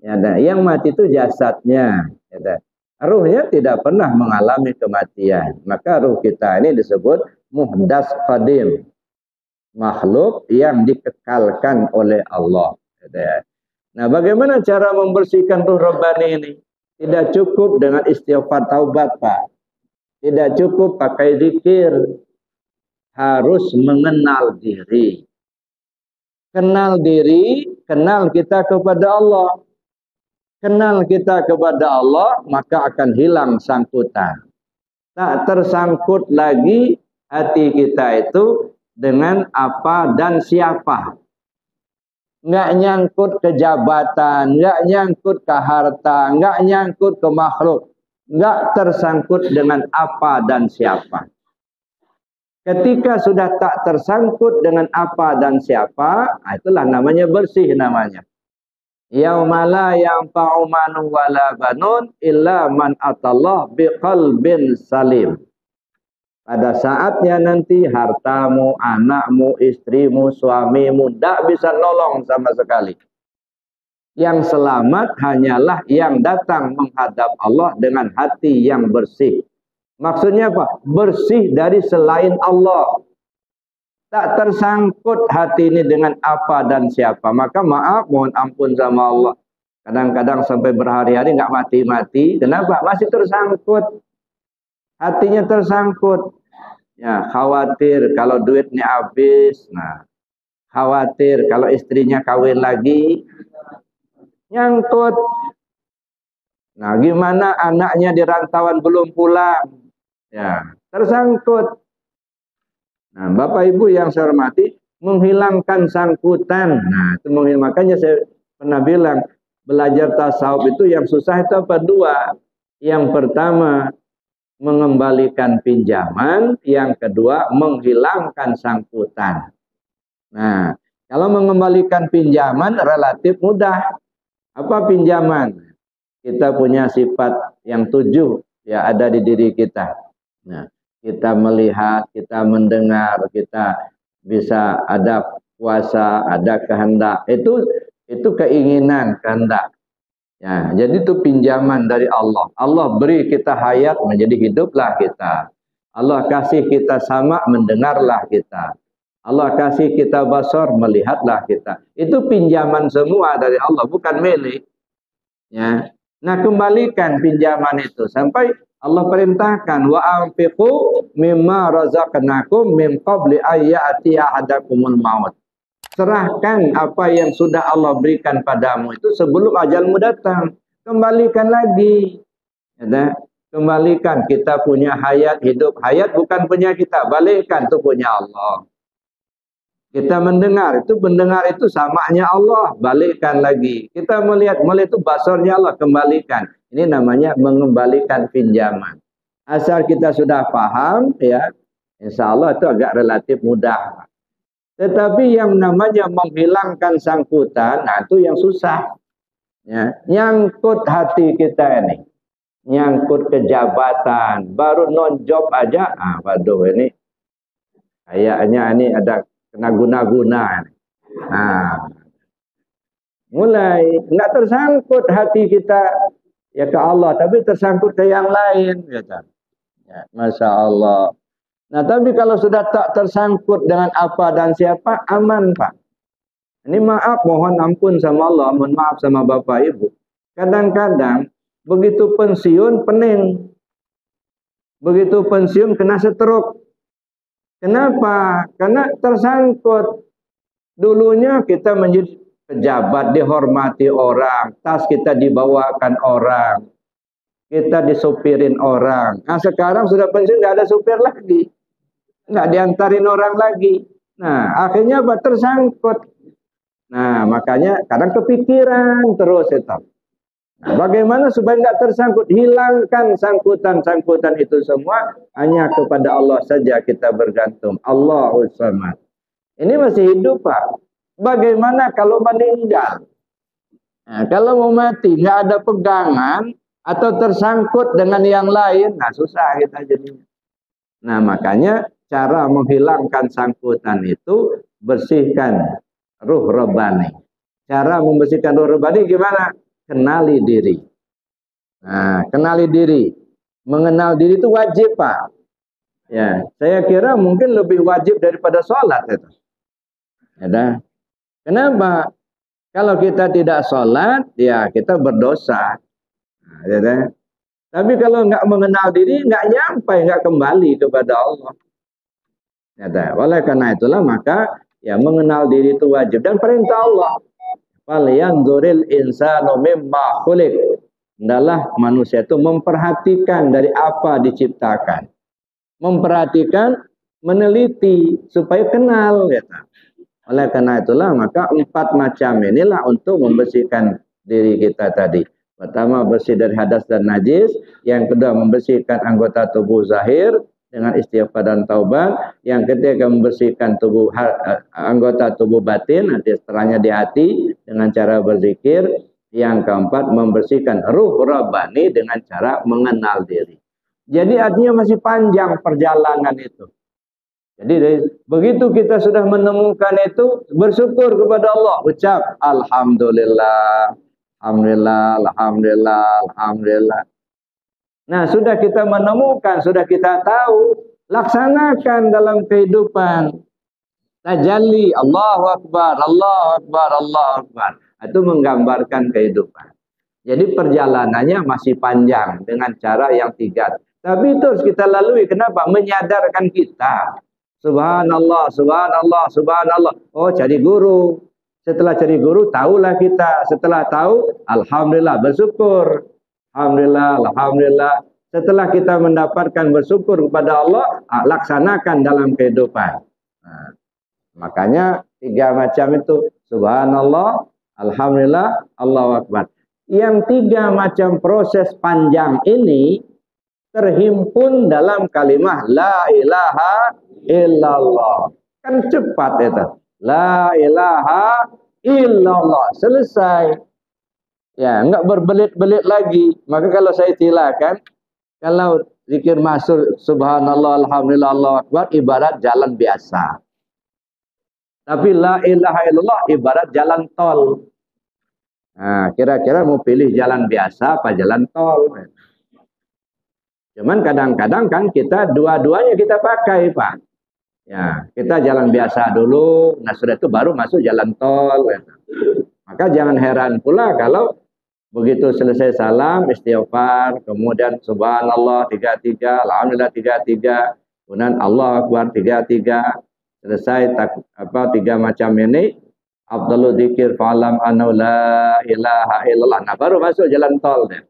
Ya, yang mati itu jasadnya. Ya, ruhnya tidak pernah mengalami kematian. Maka ruh kita ini disebut muhdas qadim. Makhluk yang dikekalkan oleh Allah. Ya. Nah, bagaimana cara membersihkan ruh Rabbani ini? Tidak cukup dengan istighfar taubat, Pak. Tidak cukup pakai zikir. Harus mengenal diri. Kenal diri, kenal kita kepada Allah. Kenal kita kepada Allah, maka akan hilang sangkutan. Tak tersangkut lagi hati kita itu dengan apa dan siapa. Nggak nyangkut ke jabatan, nggak nyangkut ke harta, nggak nyangkut ke makhluk. nggak tersangkut dengan apa dan siapa. Ketika sudah tak tersangkut dengan apa dan siapa, itulah namanya bersih namanya. Yauma la yanfa'u malun wala banun illa man atallah biqalbin salim. Pada saatnya nanti hartamu, anakmu, istrimu, suamimu tidak bisa nolong sama sekali. Yang selamat hanyalah yang datang menghadap Allah dengan hati yang bersih. Maksudnya apa? Bersih dari selain Allah. Tak tersangkut hati ini dengan apa dan siapa. Maka maaf, mohon ampun sama Allah. Kadang-kadang sampai berhari-hari nggak mati-mati. Kenapa? Masih tersangkut. Hatinya tersangkut. Ya, khawatir kalau duitnya habis. Nah, khawatir kalau istrinya kawin lagi. Nyangkut. Nah, gimana anaknya di rantauan belum pulang? Ya, tersangkut. Nah, Bapak Ibu yang saya hormati, menghilangkan sangkutan. Nah, itu makanya saya pernah bilang, belajar tasawuf itu yang susah itu apa? Dua. Yang pertama, mengembalikan pinjaman. Yang kedua, menghilangkan sangkutan. Nah, kalau mengembalikan pinjaman relatif mudah. Apa pinjaman? Kita punya sifat yang 7 ya ada di diri kita. Nah, kita melihat, kita mendengar, kita bisa ada kuasa, ada kehendak. Itu keinginan, kehendak. Ya, jadi itu pinjaman dari Allah. Allah beri kita hayat, menjadi hiduplah kita. Allah kasih kita sama, mendengarlah kita. Allah kasih kita basar, melihatlah kita. Itu pinjaman semua dari Allah, bukan milik. Ya. Nah, kembalikan pinjaman itu sampai Allah perintahkan wa anfiqu mimma razaqnakum min qabli ayyati ahadakumul maut. Serahkan apa yang sudah Allah berikan padamu itu sebelum ajalmu datang. Kembalikan lagi. Ya, kembalikan, kita punya hayat hidup. Hayat bukan punya kita, balikkan, itu punya Allah. Kita mendengar itu samanya Allah, balikkan lagi. Kita melihat itu basarnya Allah, kembalikan. Ini namanya mengembalikan pinjaman. Asal kita sudah paham, ya, insya Allah itu agak relatif mudah. Tetapi yang namanya menghilangkan sangkutan, nah itu yang susah. Ya, nyangkut hati kita ini, nyangkut kejabatan, baru non-job aja, waduh ini kayaknya ini ada kena guna-guna. Nah, mulai nggak tersangkut hati kita ya ke Allah, tapi tersangkut ke yang lain, gitu. Ya, Masya Allah. Nah, tapi kalau sudah tak tersangkut dengan apa dan siapa, aman, Pak. Ini maaf, mohon ampun sama Allah, mohon maaf sama Bapak Ibu. Kadang-kadang begitu pensiun pening, begitu pensiun kena stroke. Kenapa? Karena tersangkut. Dulunya kita menjadi pejabat, dihormati orang, tas kita dibawakan orang, kita disupirin orang. Nah, sekarang sudah pensiun nggak ada supir lagi, nggak diantarin orang lagi. Nah, akhirnya apa? Tersangkut. Nah, makanya kadang kepikiran terus itu. Nah, bagaimana supaya nggak tersangkut? Hilangkan sangkutan-sangkutan itu semua, hanya kepada Allah saja kita bergantung. Allahus Samad. Ini masih hidup, Pak. Bagaimana kalau meninggal? Nah, kalau mau mati, nggak ada pegangan atau tersangkut dengan yang lain, nah susah kita jadinya. Nah, makanya cara menghilangkan sangkutan itu bersihkan ruh robani. Cara membersihkan ruh robani gimana? Kenali diri. Nah, kenali diri. Mengenal diri itu wajib, Pak. Ya, saya kira mungkin lebih wajib daripada sholat itu. Ya, kenapa? Kalau kita tidak sholat, ya kita berdosa. Nah, ya, tapi kalau nggak mengenal diri, nggak nyampe, nggak kembali kepada Allah. Ya, oleh karena itulah maka ya mengenal diri itu wajib dan perintah Allah. Falyanzuril insanu mimma khuliq. Hendaklah manusia itu memperhatikan dari apa diciptakan. Memperhatikan, meneliti supaya kenal, ya. Oleh karena itulah maka 4 macam inilah untuk membersihkan diri kita tadi. Pertama, bersih dari hadas dan najis. Yang kedua, membersihkan anggota tubuh zahir dengan istighfar dan taubat. Yang ketiga, membersihkan anggota tubuh batin, nanti setelahnya di hati dengan cara berzikir. Yang keempat, membersihkan ruh rabbani dengan cara mengenal diri. Jadi artinya masih panjang perjalanan itu. Jadi begitu kita sudah menemukan itu, bersyukur kepada Allah, ucap alhamdulillah, alhamdulillah, alhamdulillah, alhamdulillah. Nah, sudah kita menemukan, sudah kita tahu, laksanakan dalam kehidupan. Tajalli, Allahu Akbar, Allahu Akbar, Allahu Akbar. Itu menggambarkan kehidupan. Jadi perjalanannya masih panjang dengan cara yang tiga. Tapi itu harus kita lalui. Kenapa? Menyadarkan kita. Subhanallah, subhanallah, subhanallah. Oh, cari guru. Setelah cari guru, tahulah kita. Setelah tahu, alhamdulillah, bersyukur. Alhamdulillah, alhamdulillah. Setelah kita mendapatkan bersyukur kepada Allah, laksanakan dalam kehidupan. Nah, makanya tiga macam itu. Subhanallah, alhamdulillah, Allahu Akbar. Yang tiga macam proses panjang ini terhimpun dalam kalimat la ilaha illallah. Kan cepat itu. La ilaha illallah. Selesai. Ya, enggak berbelit-belit lagi. Maka kalau saya silakan, kalau zikir masuk subhanallah, alhamdulillah, Allahu Akbar, ibarat jalan biasa. Tapi la ilaha illallah ibarat jalan tol. Nah, kira-kira mau pilih jalan biasa apa jalan tol? Cuman kadang-kadang kan kita dua-duanya kita pakai, Pak. Ya, kita jalan biasa dulu, nah sudah itu baru masuk jalan tol. Maka jangan heran pula kalau begitu selesai salam, istighfar, kemudian subhanallah 33, alhamdulillah 33, kemudian Allah Akbar 33, selesai tiga macam ini, afdalu dzikir fa'lam anna la ilaha illallah. Nah, baru masuk jalan tol deh.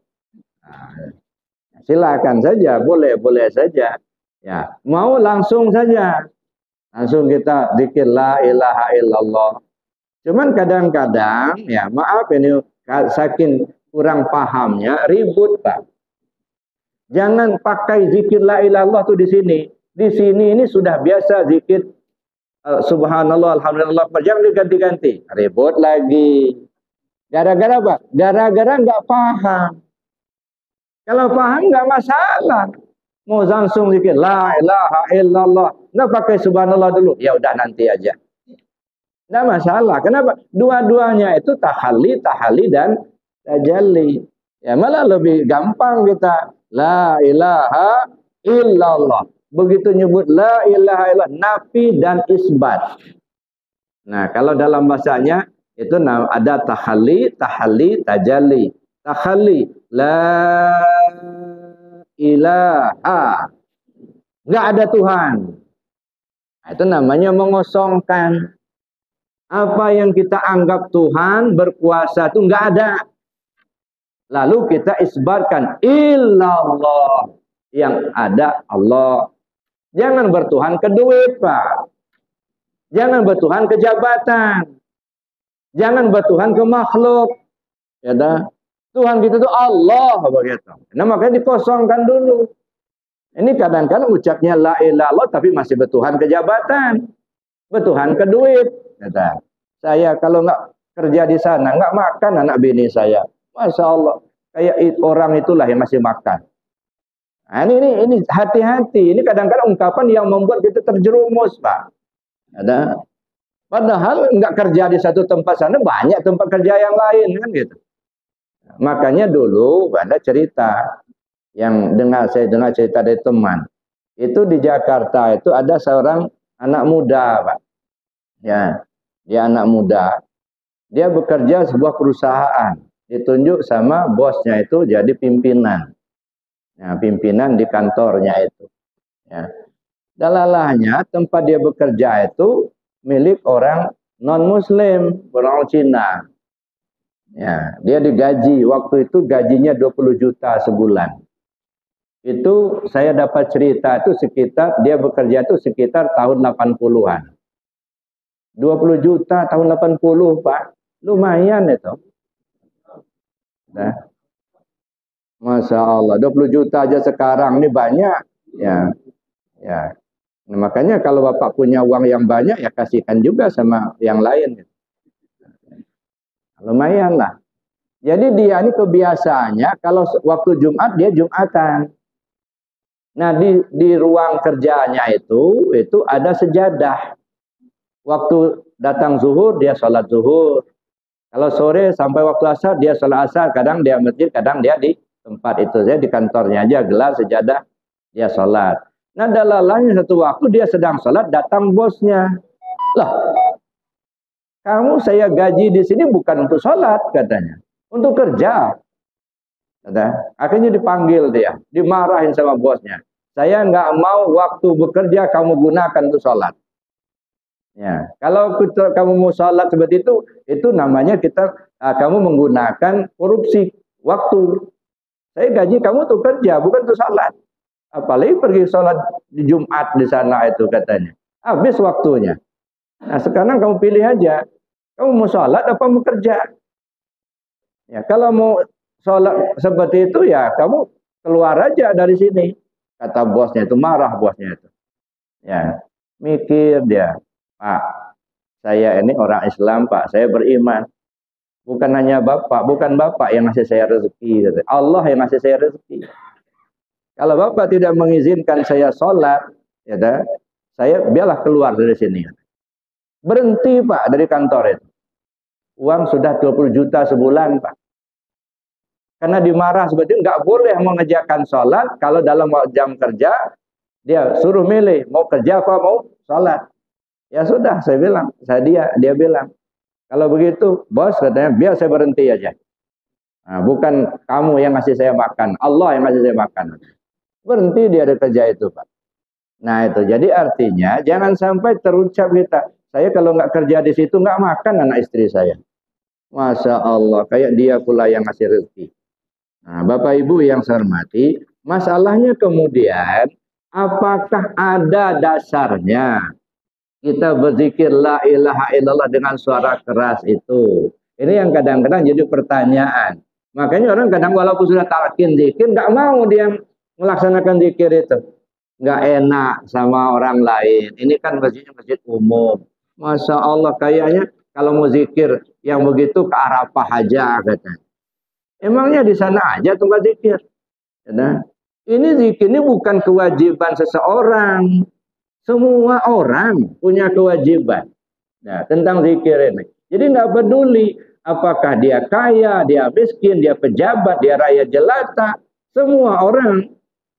Nah, silakan saja, boleh saja. Ya, mau langsung saja. Langsung kita zikir la ilaha illallah. Cuman kadang-kadang, ya maaf ini saking kurang pahamnya, ribut, Pak. Jangan pakai zikir la ilaha illallah tuh di sini. Di sini ini sudah biasa zikir subhanallah, alhamdulillah. Jangan diganti-ganti. Ribut lagi. Gara-gara apa? Gara-gara nggak paham. Kalau paham nggak masalah. Mau langsung zikir la ilaha illallah. Nggak pakai subhanallah dulu. Ya udah nanti aja. Nggak masalah. Kenapa? Dua-duanya itu tahalli dan tajalli. Ya malah lebih gampang kita. La ilaha illallah. Begitu nyebut la ilaha illallah, nafi dan isbat. Nah, kalau dalam bahasanya itu ada tahalli, tajalli. Tahalli, la ilaha. Nggak ada Tuhan. Nah, itu namanya mengosongkan. Apa yang kita anggap Tuhan berkuasa itu nggak ada. Lalu kita isbatkan illallah, yang ada Allah. Jangan bertuhan ke duit, Pak. Jangan bertuhan ke jabatan. Jangan bertuhan ke makhluk. Ya dah. Tuhan kita itu Allah begitu. Nah, makanya dikosongkan dulu. Ini kadang-kadang ucapnya la ilaha illallah tapi masih bertuhan ke jabatan. Bertuhan ke duit. Ya dah. Saya kalau nggak kerja di sana, nggak makan anak bini saya. Masya Allah. Kayak orang itulah yang masih makan. Nah, ini hati-hati. Ini kadang-kadang ungkapan yang membuat kita terjerumus, Pak. Ada. Padahal nggak kerja di satu tempat sana, banyak tempat kerja yang lain kan gitu. Makanya dulu ada cerita yang saya dengar cerita dari teman. Itu di Jakarta itu ada seorang anak muda, Pak. Ya, dia anak muda. Dia bekerja sebuah perusahaan. Ditunjuk sama bosnya itu jadi pimpinan. Nah, pimpinan di kantornya itu. Ya. Dalalahnya tempat dia bekerja itu milik orang non-muslim, orang Cina. Ya, dia digaji, waktu itu gajinya 20 juta sebulan. Itu saya dapat cerita itu sekitar, dia bekerja itu sekitar tahun 80-an. 20 juta tahun 80, Pak. Lumayan itu. Nah, Masya Allah, 20 juta aja sekarang ini banyak. Ya, ya. Nah, makanya kalau Bapak punya uang yang banyak, ya kasihkan juga sama yang lain. Lumayan lah. Jadi dia ini kebiasaannya kalau waktu Jumat dia Jumatan. Nah di ruang kerjanya itu ada sejadah. Waktu datang zuhur dia sholat zuhur. Kalau sore sampai waktu asar dia sholat asar. Kadang dia masjid, kadang dia di tempat itu. Saya di kantornya aja gelar sejadah dia sholat. Nah dalalanya satu waktu dia sedang sholat datang bosnya. Lah kamu saya gaji di sini bukan untuk sholat katanya. Untuk kerja. Akhirnya dipanggil dia, dimarahin sama bosnya. Saya nggak mau waktu bekerja kamu gunakan untuk sholat. Ya, kalau kamu mau sholat seperti itu namanya kamu menggunakan korupsi waktu. Saya gaji kamu untuk kerja, bukan untuk sholat. Apalagi pergi sholat di Jumat di sana itu katanya. Habis waktunya. Nah sekarang kamu pilih aja. Kamu mau sholat apa mau kerja? Ya, kalau mau sholat seperti itu ya kamu keluar aja dari sini. Kata bosnya itu, marah bosnya itu. Ya, mikir dia, Pak, saya ini orang Islam Pak, saya beriman. Bukan hanya Bapak, bukan Bapak yang ngasih saya rezeki. Allah yang ngasih saya rezeki. Kalau Bapak tidak mengizinkan saya sholat, ya, saya biarlah keluar dari sini. Berhenti Pak dari kantor itu. Uang sudah 20 juta sebulan Pak. Karena dimarah seperti itu, nggak boleh mengerjakan sholat kalau dalam jam kerja dia suruh milih mau kerja apa mau sholat. Ya sudah, saya bilang, dia bilang, kalau begitu bos katanya biar saya berhenti aja. Nah, bukan kamu yang ngasih saya makan, Allah yang ngasih saya makan. Berhenti dia dari kerja itu Pak. Nah itu, jadi artinya jangan sampai terucap kita, saya kalau nggak kerja di situ nggak makan anak istri saya. Masya Allah, kayak dia pula yang ngasih rezeki. Nah, Bapak Ibu yang saya hormati, masalahnya kemudian apakah ada dasarnya kita berzikir la ilaha illallah dengan suara keras itu? Ini yang kadang-kadang jadi pertanyaan. Makanya orang kadang walaupun sudah talqin zikir, nggak mau dia melaksanakan zikir itu. Nggak enak sama orang lain. Ini kan masjidnya masjid umum. Masya Allah, kayaknya kalau mau zikir yang begitu ke Arafah aja katanya. Emangnya di sana aja tempat zikir? Ya, ini zikir ini bukan kewajiban seseorang. Semua orang punya kewajiban. Nah, tentang zikir ini. Jadi nggak peduli apakah dia kaya, dia miskin, dia pejabat, dia rakyat jelata. Semua orang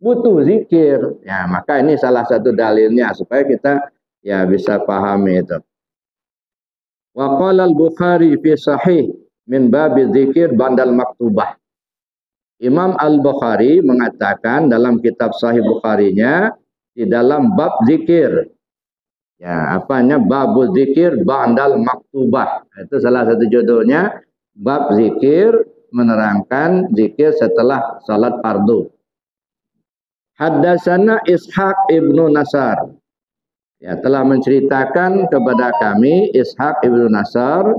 butuh zikir. Ya, maka ini salah satu dalilnya supaya kita ya bisa pahami itu. Wa qala al-Bukhari fi sahih min babi dzikir bandal maktubah. Imam Al-Bukhari mengatakan dalam kitab Sahih Bukharinya di dalam bab zikir. Ya, apanya? Babu zikir bandal maktubah. Itu salah satu judulnya, bab zikir menerangkan zikir setelah salat fardu. Haddatsana Ishaq ibnu Nasar. Ya, telah menceritakan kepada kami Ishaq ibnu Nasar.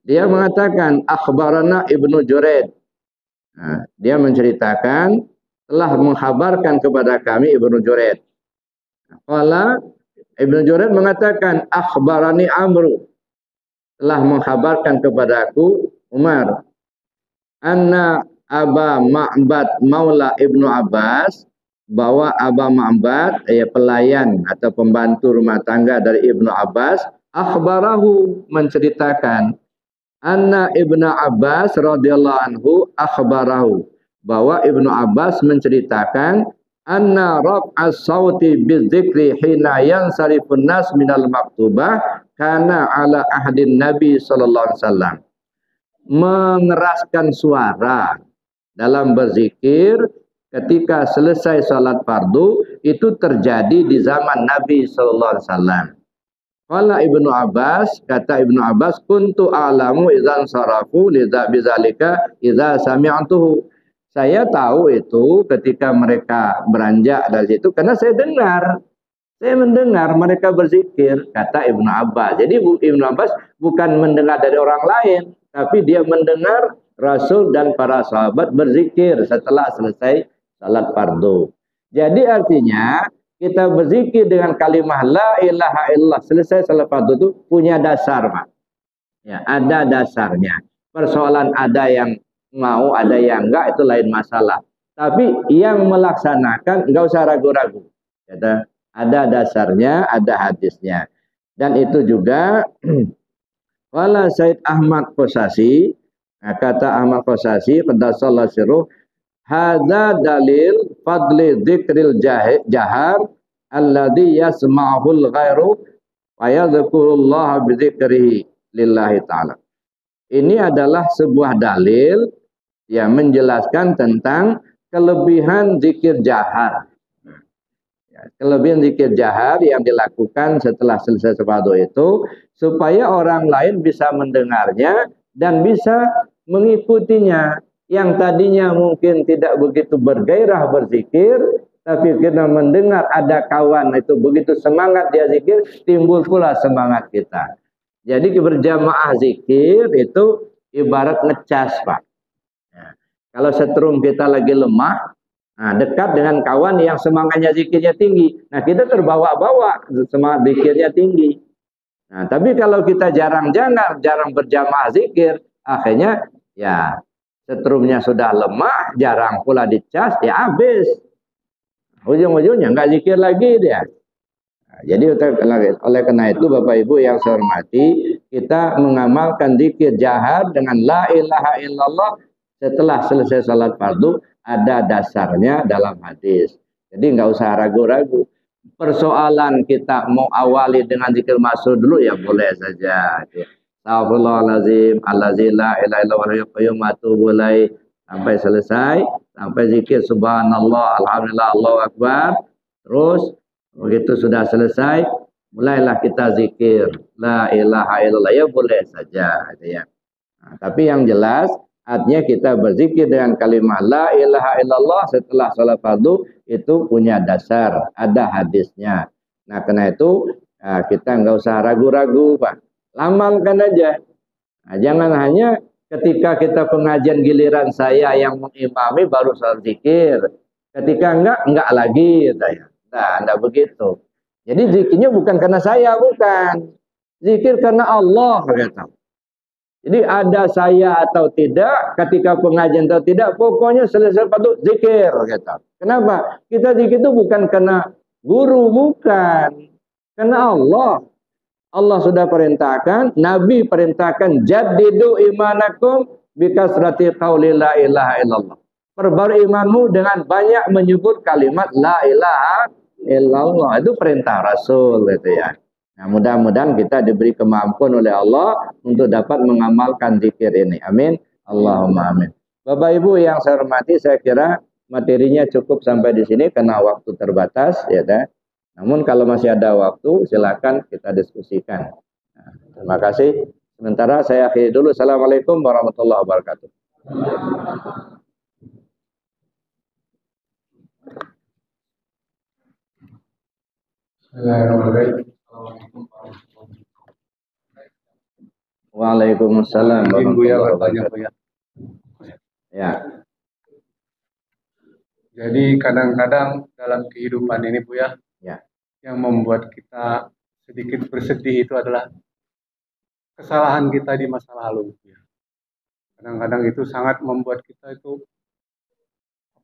Dia mengatakan akhbarana Ibnu Juraid. Nah, dia menceritakan telah menghabarkan kepada kami Ibnu Juraid. Qala Ibnu Juraid mengatakan akhbarani Amru, telah menghabarkan kepadaku Umar, anna Aba Ma'bad Maula Ibnu Abbas, bahwa Aba Ma'bad pelayan atau pembantu rumah tangga dari Ibnu Abbas, akhbarahu menceritakan anna Ibnu Abbas radhiyallahu anhu akhbarahu, bahwa Ibnu Abbas menceritakan anna raf'as sauti bidzikri hina yansarifun nas minal maktubah kana ala ahdin Nabi sallallahu alaihi wasallam. Mengeraskan suara dalam berzikir ketika selesai salat fardu itu terjadi di zaman Nabi sallallahu alaihi wasallam. Qala Ibnu Abbas, kata Ibnu Abbas, kuntu a'lamu idzan sarafu lidza bizalika idza sami'tuhu. Saya tahu itu ketika mereka beranjak dari situ karena saya dengar. Saya mendengar mereka berzikir, kata Ibnu Abbas. Jadi Ibnu Abbas bukan mendengar dari orang lain, tapi dia mendengar Rasul dan para sahabat berzikir setelah selesai salat fardu. Jadi artinya kita berzikir dengan kalimat la ilaha illallah selesai salat fardu itu punya dasar, Pak. Ya, ada dasarnya. Persoalan ada yang mau, ada yang enggak, itu lain masalah. Tapi yang melaksanakan enggak usah ragu-ragu. Ada dasarnya, ada hadisnya. Dan itu juga wala Said Ahmad Qasasi, kata Ahmad Qasasi qaddasallahu sirruh, hadza dalil fadli dzikril jahar alladhi yasma'ul ghairu wa yadhkurullaha bi dzikrihi lillahi ta'ala. Ini adalah sebuah dalil yang menjelaskan tentang kelebihan zikir jahar. Kelebihan zikir jahar yang dilakukan setelah selesai fardu itu supaya orang lain bisa mendengarnya dan bisa mengikutinya. Yang tadinya mungkin tidak begitu bergairah berzikir, tapi kita mendengar ada kawan itu begitu semangat dia zikir, timbul pula semangat kita. Jadi berjamaah zikir itu ibarat ngecas, Pak. Ya. Kalau setrum kita lagi lemah, nah, dekat dengan kawan yang semangatnya zikirnya tinggi. Nah, kita terbawa-bawa semangat zikirnya tinggi. Nah, tapi kalau kita jarang berjamaah zikir, akhirnya ya setrumnya sudah lemah, jarang pula dicas, ya habis. Ujung-ujungnya nggak zikir lagi dia. Nah, jadi oleh karena itu Bapak Ibu yang saya hormati, kita mengamalkan zikir jahar dengan la ilaha illallah setelah selesai salat fardu. Ada dasarnya dalam hadis. Jadi nggak usah ragu-ragu. Persoalan kita mau awali dengan zikir maksud dulu ya boleh saja. Astagfirullahaladzim, allazi la ilaha illa huwal qayyum atubu ilaih sampai selesai, sampai zikir subhanallah, alhamdulillah, Allahu akbar. Terus begitu sudah selesai, mulailah kita zikir la ilaha illallah, ya boleh saja ya. Nah, tapi yang jelas artinya kita berzikir dengan kalimat la ilaha illallah setelah salat fardu itu punya dasar, ada hadisnya. Nah, karena itu kita nggak usah ragu-ragu, Pak. Lamalkan aja. Nah, jangan hanya ketika kita pengajian giliran saya yang mengimami baru salat zikir. Ketika enggak lagi saya. Nah, enggak begitu. Jadi zikirnya bukan karena saya, bukan. Zikir karena Allah, kata. Jadi ada saya atau tidak, ketika pengajian atau tidak, pokoknya selesai fardu zikir, kata. Kenapa? Kita zikir itu bukan karena guru, bukan. Karena Allah. Allah sudah perintahkan, Nabi perintahkan, jaddidu imanakum bikasrati qauli la ilaha illallah. Perbarui imanmu dengan banyak menyebut kalimat la ilaha illallah. Itu perintah Rasul, gitu ya. Nah, mudah-mudahan kita diberi kemampuan oleh Allah untuk dapat mengamalkan zikir ini. Amin. Allahumma amin. Bapak Ibu yang saya hormati, saya kira materinya cukup sampai di sini karena waktu terbatas, ya kan? Namun kalau masih ada waktu, silakan kita diskusikan. Nah, terima kasih. Sementara saya akhiri dulu. Assalamualaikum warahmatullahi wabarakatuh. Waalaikumsalam warahmatullahi wabarakatuh. Ya. Jadi kadang-kadang dalam kehidupan ini Bu ya, yang membuat kita sedikit bersedih itu adalah kesalahan kita di masa lalu. Ya. Kadang-kadang itu sangat membuat kita itu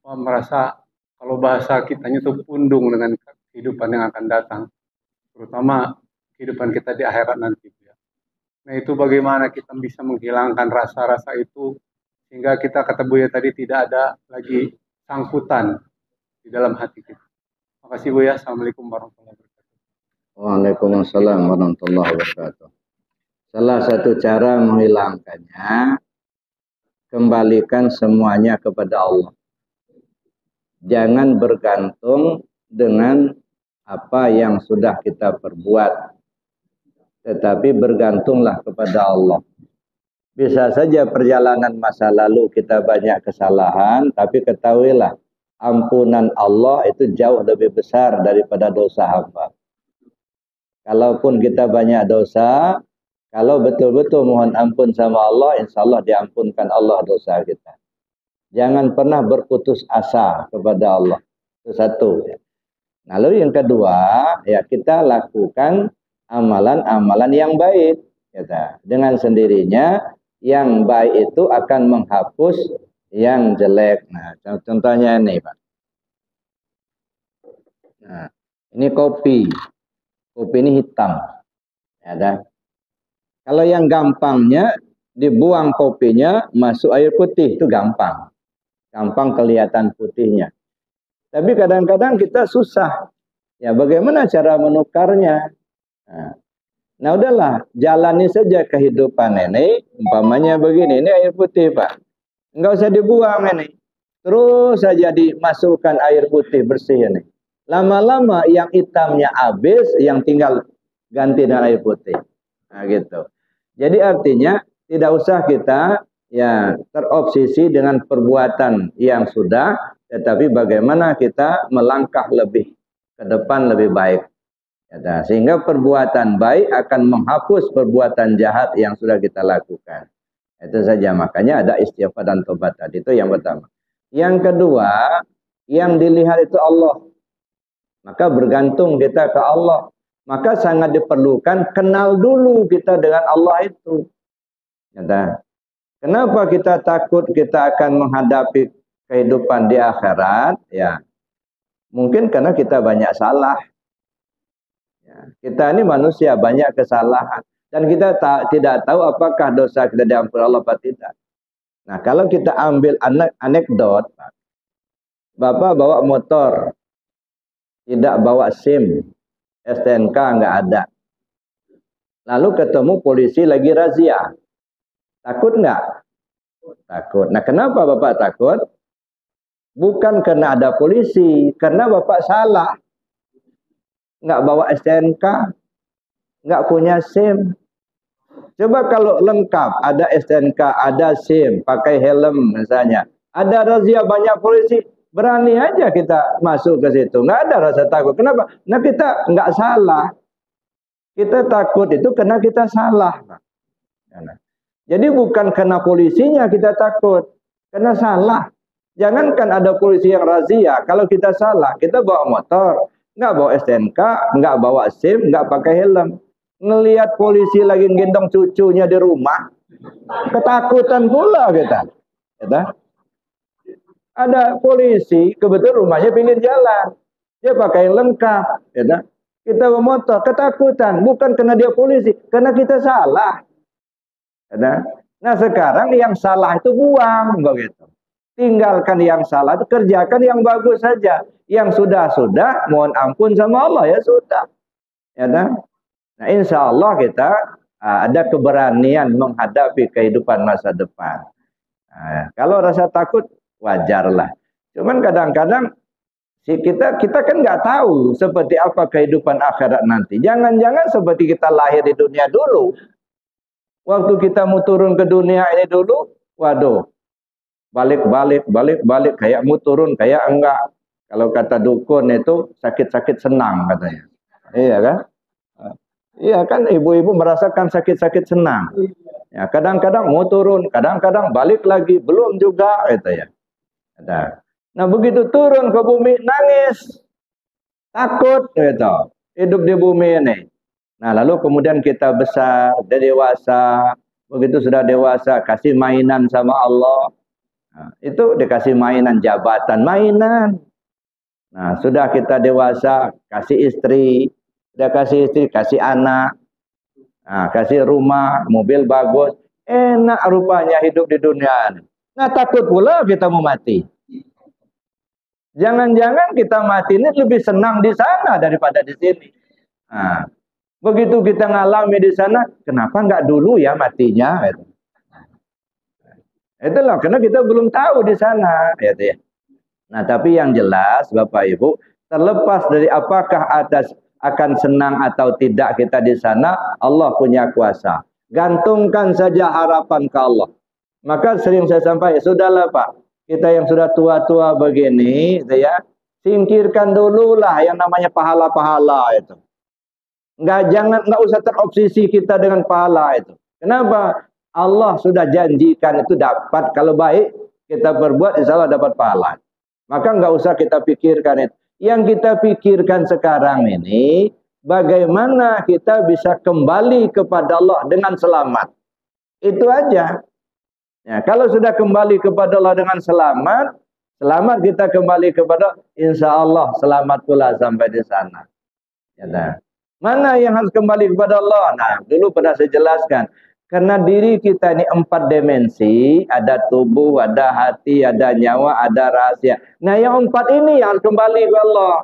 merasa kalau bahasa kitanya itu pundung dengan kehidupan yang akan datang, terutama kehidupan kita di akhirat nanti. Ya. Nah itu bagaimana kita bisa menghilangkan rasa-rasa itu sehingga kita kata Buya tadi tidak ada lagi sangkutan di dalam hati kita. Terima kasih Buya. Assalamualaikum warahmatullahi wabarakatuh. Waalaikumsalam warahmatullahi wabarakatuh. Salah satu cara menghilangkannya, kembalikan semuanya kepada Allah. Jangan bergantung dengan apa yang sudah kita perbuat, tetapi bergantunglah kepada Allah. Bisa saja perjalanan masa lalu kita banyak kesalahan, tapi ketahuilah ampunan Allah itu jauh lebih besar daripada dosa hamba. Kalaupun kita banyak dosa, Kalau betul-betul mohon ampun sama Allah, insya Allah diampunkan Allah dosa kita. Jangan pernah berputus asa kepada Allah. Itu satu. Lalu yang kedua, ya kita lakukan amalan-amalan yang baik. Ya, dengan sendirinya yang baik itu akan menghapus yang jelek. Nah, contohnya ini, Pak. Nah, ini kopi. Kopi ini hitam. Ya, kalau yang gampangnya dibuang kopinya, masuk air putih, itu gampang. Gampang kelihatan putihnya. Tapi kadang-kadang kita susah. Ya, bagaimana cara menukarnya? Nah, udahlah, jalani saja kehidupan ini. Umpamanya begini, ini air putih, Pak. Enggak usah dibuang ini. Terus saja dimasukkan air putih bersih ini. Lama-lama yang hitamnya habis, yang tinggal ganti dengan air putih. Nah, gitu. Jadi artinya tidak usah kita ya terobsesi dengan perbuatan yang sudah, tetapi bagaimana kita melangkah lebih ke depan lebih baik. Ya, sehingga perbuatan baik akan menghapus perbuatan jahat yang sudah kita lakukan. Itu saja, makanya ada istighfar dan tobat tadi. Itu yang pertama. Yang kedua, yang dilihat itu Allah. Maka bergantung kita ke Allah. Maka sangat diperlukan kenal dulu kita dengan Allah itu. Ya, kenapa kita takut kita akan menghadapi kehidupan di akhirat? Ya, mungkin karena kita banyak salah. Ya, kita ini manusia banyak kesalahan. Dan kita tidak tahu apakah dosa kita diampuni Allah atau tidak. Nah, kalau kita ambil anekdot, Bapak bawa motor, tidak bawa SIM, STNK nggak ada. Lalu ketemu polisi lagi razia. Takut nggak? Takut. Nah, kenapa Bapak takut? Bukan karena ada polisi, karena Bapak salah. Nggak bawa STNK, nggak punya SIM. Coba kalau lengkap, ada STNK, ada SIM, pakai helm misalnya. Ada razia banyak polisi, berani aja kita masuk ke situ. Nggak ada rasa takut. Kenapa? Nah, kita nggak salah. Kita takut itu karena kita salah. Jadi bukan karena polisinya kita takut, karena salah. Jangankan ada polisi yang razia, kalau kita salah, kita bawa motor, nggak bawa STNK, nggak bawa SIM, nggak pakai helm. Ngelihat polisi lagi gendong cucunya di rumah, ketakutan pula kita. Ada polisi, kebetulan rumahnya pinggir jalan, dia pakai lengkap. Kita bawa motor, ketakutan, bukan karena dia polisi, karena kita salah. Nah, sekarang yang salah itu buang, begitu. Tinggalkan yang salah itu, kerjakan yang bagus saja. Yang sudah-sudah, mohon ampun sama Allah, ya sudah. Nah, insya Allah kita ada keberanian menghadapi kehidupan masa depan. Nah, kalau rasa takut, wajarlah. Cuman kadang-kadang kita kan nggak tahu seperti apa kehidupan akhirat nanti. Jangan-jangan seperti kita lahir di dunia dulu. Waktu kita mau turun ke dunia ini dulu, waduh, balik, kayak mau turun, kayak enggak. Kalau kata dukun itu sakit-sakit senang katanya. Iya kan? Iya kan, ibu-ibu merasakan sakit-sakit senang. Ya, kadang-kadang mau turun, kadang-kadang balik lagi, belum juga gitu ya. Nah, begitu turun ke bumi nangis, takut gitu, hidup di bumi ini. Nah, lalu kemudian kita besar, sudah dewasa. Begitu sudah dewasa, kasih mainan sama Allah. Nah, itu dikasih mainan jabatan, mainan. Nah, sudah kita dewasa, kasih istri. Sudah kasih istri, kasih anak. Nah, kasih rumah, mobil bagus. Enak rupanya hidup di dunia. Nah, takut pula kita mau mati. Jangan-jangan kita mati ini lebih senang di sana daripada di sini. Nah, begitu kita ngalami di sana, kenapa nggak dulu ya matinya? Itulah, karena kita belum tahu di sana. Ya. Nah, tapi yang jelas, Bapak Ibu, terlepas dari apakah akan senang atau tidak kita di sana, Allah punya kuasa. Gantungkan saja harapan ke Allah. Maka sering saya sampaikan, sudahlah Pak, kita yang sudah tua-tua begini, ya, singkirkan dulu lah yang namanya pahala-pahala itu. Nggak usah terobsesi kita dengan pahala itu. Kenapa? Allah sudah janjikan itu dapat, kalau baik kita berbuat insya Allah dapat pahala. Maka nggak usah kita pikirkan itu. Yang kita pikirkan sekarang ini, bagaimana kita bisa kembali kepada Allah dengan selamat. Itu aja. Ya, kalau sudah kembali kepada Allah dengan selamat, selamat kita kembali kepada insya Allah selamat pula sampai di sana. Ya, nah. Mana yang harus kembali kepada Allah? Nah, dulu pernah saya jelaskan. Karena diri kita ini 4 dimensi, ada tubuh, ada hati, ada nyawa, ada rahasia. Nah, yang 4 ini yang harus kembali ke Allah.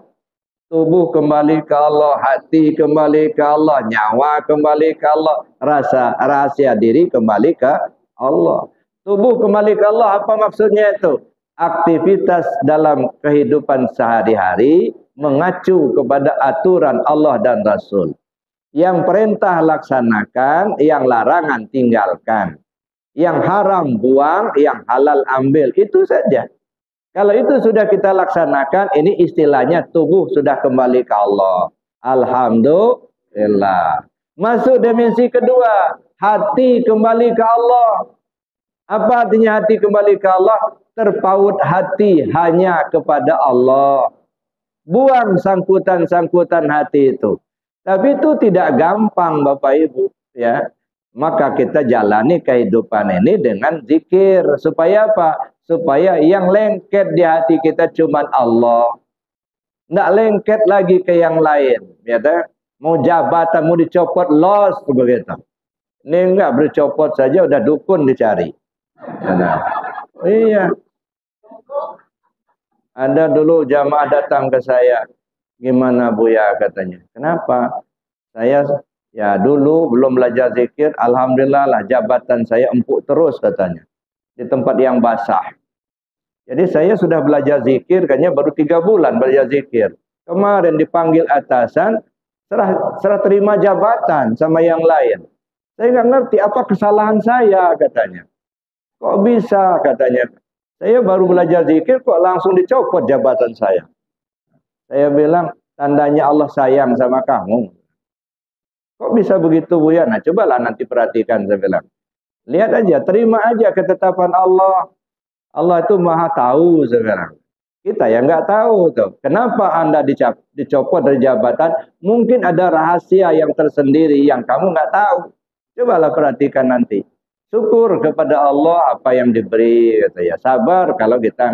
Tubuh kembali ke Allah, hati kembali ke Allah, nyawa kembali ke Allah, rahasia diri kembali ke Allah. Tubuh kembali ke Allah, apa maksudnya itu? Aktivitas dalam kehidupan sehari-hari mengacu kepada aturan Allah dan Rasul. Yang perintah laksanakan, yang larangan tinggalkan. Yang haram buang, yang halal ambil. Itu saja. Kalau itu sudah kita laksanakan, ini istilahnya tubuh sudah kembali ke Allah. Alhamdulillah. Masuk dimensi kedua, hati kembali ke Allah. Apa artinya hati kembali ke Allah? Terpaut hati hanya kepada Allah. Buang sangkutan-sangkutan hati itu. Tapi itu tidak gampang Bapak Ibu, ya. Maka kita jalani kehidupan ini dengan zikir. Supaya apa? Supaya yang lengket di hati kita cuma Allah. Tidak lengket lagi ke yang lain. Ya, mau jabatan, mau dicopot, lost begitu. Ini enggak bercopot saja, udah dukun dicari. Ya, iya. Ada dulu jamaah datang ke saya. Gimana Buya katanya? Kenapa? Saya ya dulu belum belajar zikir, alhamdulillah lah jabatan saya empuk terus katanya. Di tempat yang basah. Jadi saya sudah belajar zikir, kayaknya baru 3 bulan belajar zikir. Kemarin dipanggil atasan, serah terima jabatan sama yang lain. Saya nggak ngerti apa kesalahan saya katanya. Kok bisa katanya? Saya baru belajar zikir kok langsung dicopot jabatan saya. Saya bilang, tandanya Allah sayang sama kamu. Kok bisa begitu Buya? Nah cobalah nanti perhatikan, saya bilang. Lihat aja, terima aja ketetapan Allah. Allah itu maha tahu, saya bilang. Kita yang nggak tahu tuh. Kenapa Anda dicopot dari jabatan? Mungkin ada rahasia yang tersendiri yang kamu nggak tahu. Cobalah perhatikan nanti. Syukur kepada Allah apa yang diberi, gitu ya. Sabar kalau kita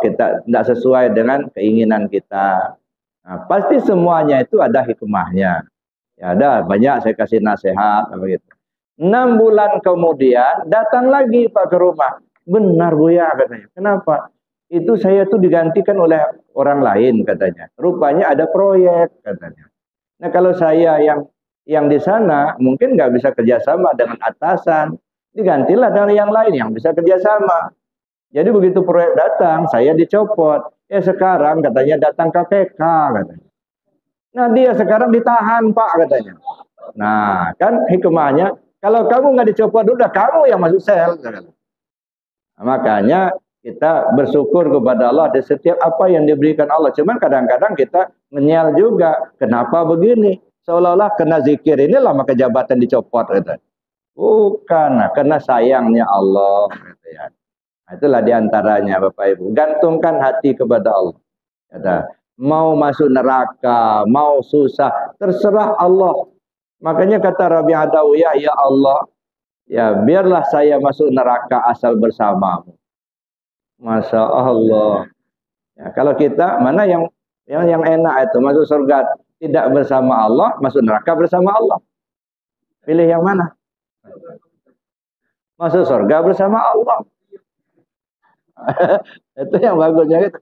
kita tidak sesuai dengan keinginan kita. Nah, pasti semuanya itu ada hikmahnya. Ya, ada banyak saya kasih nasihat begitu. 6 bulan kemudian datang lagi Pak ke rumah. Benar Buya katanya. Kenapa? Itu saya tuh digantikan oleh orang lain katanya. Rupanya ada proyek katanya. Nah kalau saya yang di sana mungkin nggak bisa kerjasama dengan atasan, digantilah dengan yang lain yang bisa kerjasama. Jadi begitu proyek datang, saya dicopot. Sekarang katanya datang KPK katanya. Nah dia sekarang ditahan Pak katanya. Nah kan hikmahnya, kalau kamu nggak dicopot udah kamu yang masuk sel. Nah, makanya kita bersyukur kepada Allah di setiap apa yang diberikan Allah. Cuman kadang-kadang kita menyel juga. Kenapa begini? Seolah-olah kena zikir inilah maka jabatan dicopot. Gitu. Bukan, karena sayangnya Allah. Gitu ya. Itulah diantaranya Bapak Ibu. Gantungkan hati kepada Allah. Kata, mau masuk neraka, mau susah, terserah Allah. Makanya kata Rabi Adawiyah, ya Allah, ya biarlah saya masuk neraka asal bersamamu. Masya Allah. Ya, kalau kita mana yang enak itu masuk surga tidak bersama Allah, masuk neraka bersama Allah. Pilih yang mana? Masuk surga bersama Allah. Itu yang bagusnya itu.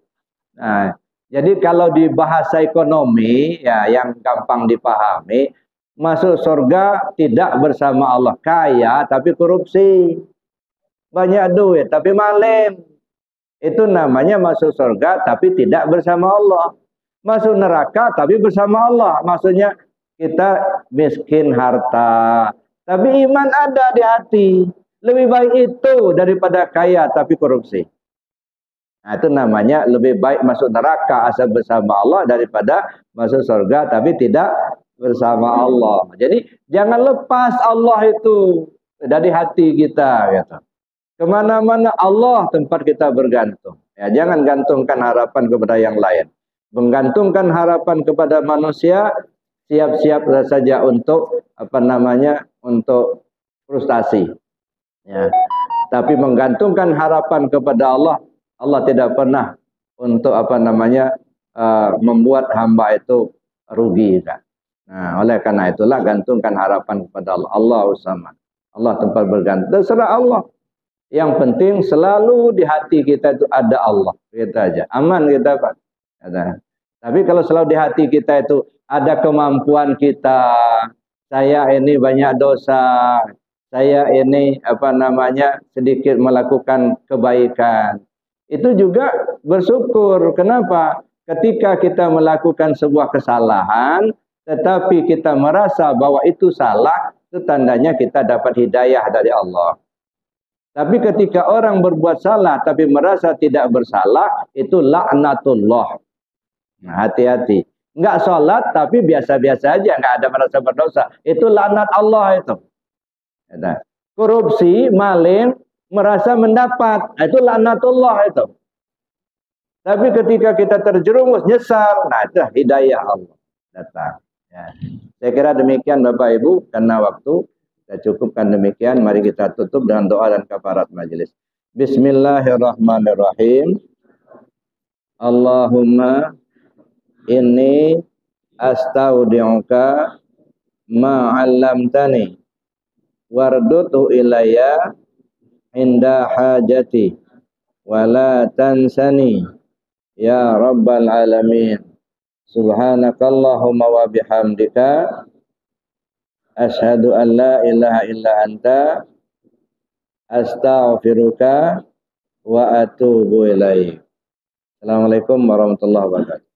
Nah, jadi kalau di bahasa ekonomi ya yang gampang dipahami, masuk surga tidak bersama Allah, kaya tapi korupsi, banyak duit tapi maling. Itu namanya masuk surga tapi tidak bersama Allah. Masuk neraka tapi bersama Allah. Maksudnya kita miskin harta tapi iman ada di hati. Lebih baik itu daripada kaya tapi korupsi. Nah, itu namanya lebih baik masuk neraka asal bersama Allah daripada masuk surga tapi tidak bersama Allah. Jadi jangan lepas Allah itu dari hati kita, gitu. Kemana-mana Allah tempat kita bergantung. Ya, jangan gantungkan harapan kepada yang lain. Menggantungkan harapan kepada manusia, siap-siap saja untuk untuk frustasi. Ya. Tapi menggantungkan harapan kepada Allah, Allah tidak pernah untuk membuat hamba itu rugi, kan. Nah, oleh karena itulah gantungkan harapan kepada Allah. Allahu Samad. Allah tempat bergantung. Terserah Allah. Yang penting selalu di hati kita itu ada Allah. Kita aja. Aman kita, Pak. Tapi kalau selalu di hati kita itu ada kemampuan kita. Saya ini banyak dosa. Saya ini sedikit melakukan kebaikan. Itu juga bersyukur. Kenapa? Ketika kita melakukan sebuah kesalahan, tetapi kita merasa bahwa itu salah, itu tandanya kita dapat hidayah dari Allah. Tapi ketika orang berbuat salah tapi merasa tidak bersalah, itu laknatullah. Nah, hati-hati. Enggak sholat tapi biasa-biasa aja, enggak ada merasa berdosa. Itu laknat Allah itu. Korupsi, maling, merasa mendapat. Itu laknatullah itu. Tapi ketika kita terjerumus, nyesal, nah itu hidayah Allah datang. Ya. Saya kira demikian Bapak Ibu, karena waktu kita cukupkan demikian. Mari kita tutup dengan doa dan kafarat majelis. Bismillahirrahmanirrahim. Allahumma inni astaudi'uka ma 'allamtani wardutu ilayya inda hajati wala tansani ya rabbal alamin. Subhanakallahumma wa bihamdika asyhadu an la ilaha illa anta astaghfiruka wa atubu ilaik. Assalamualaikum warahmatullahi wabarakatuh.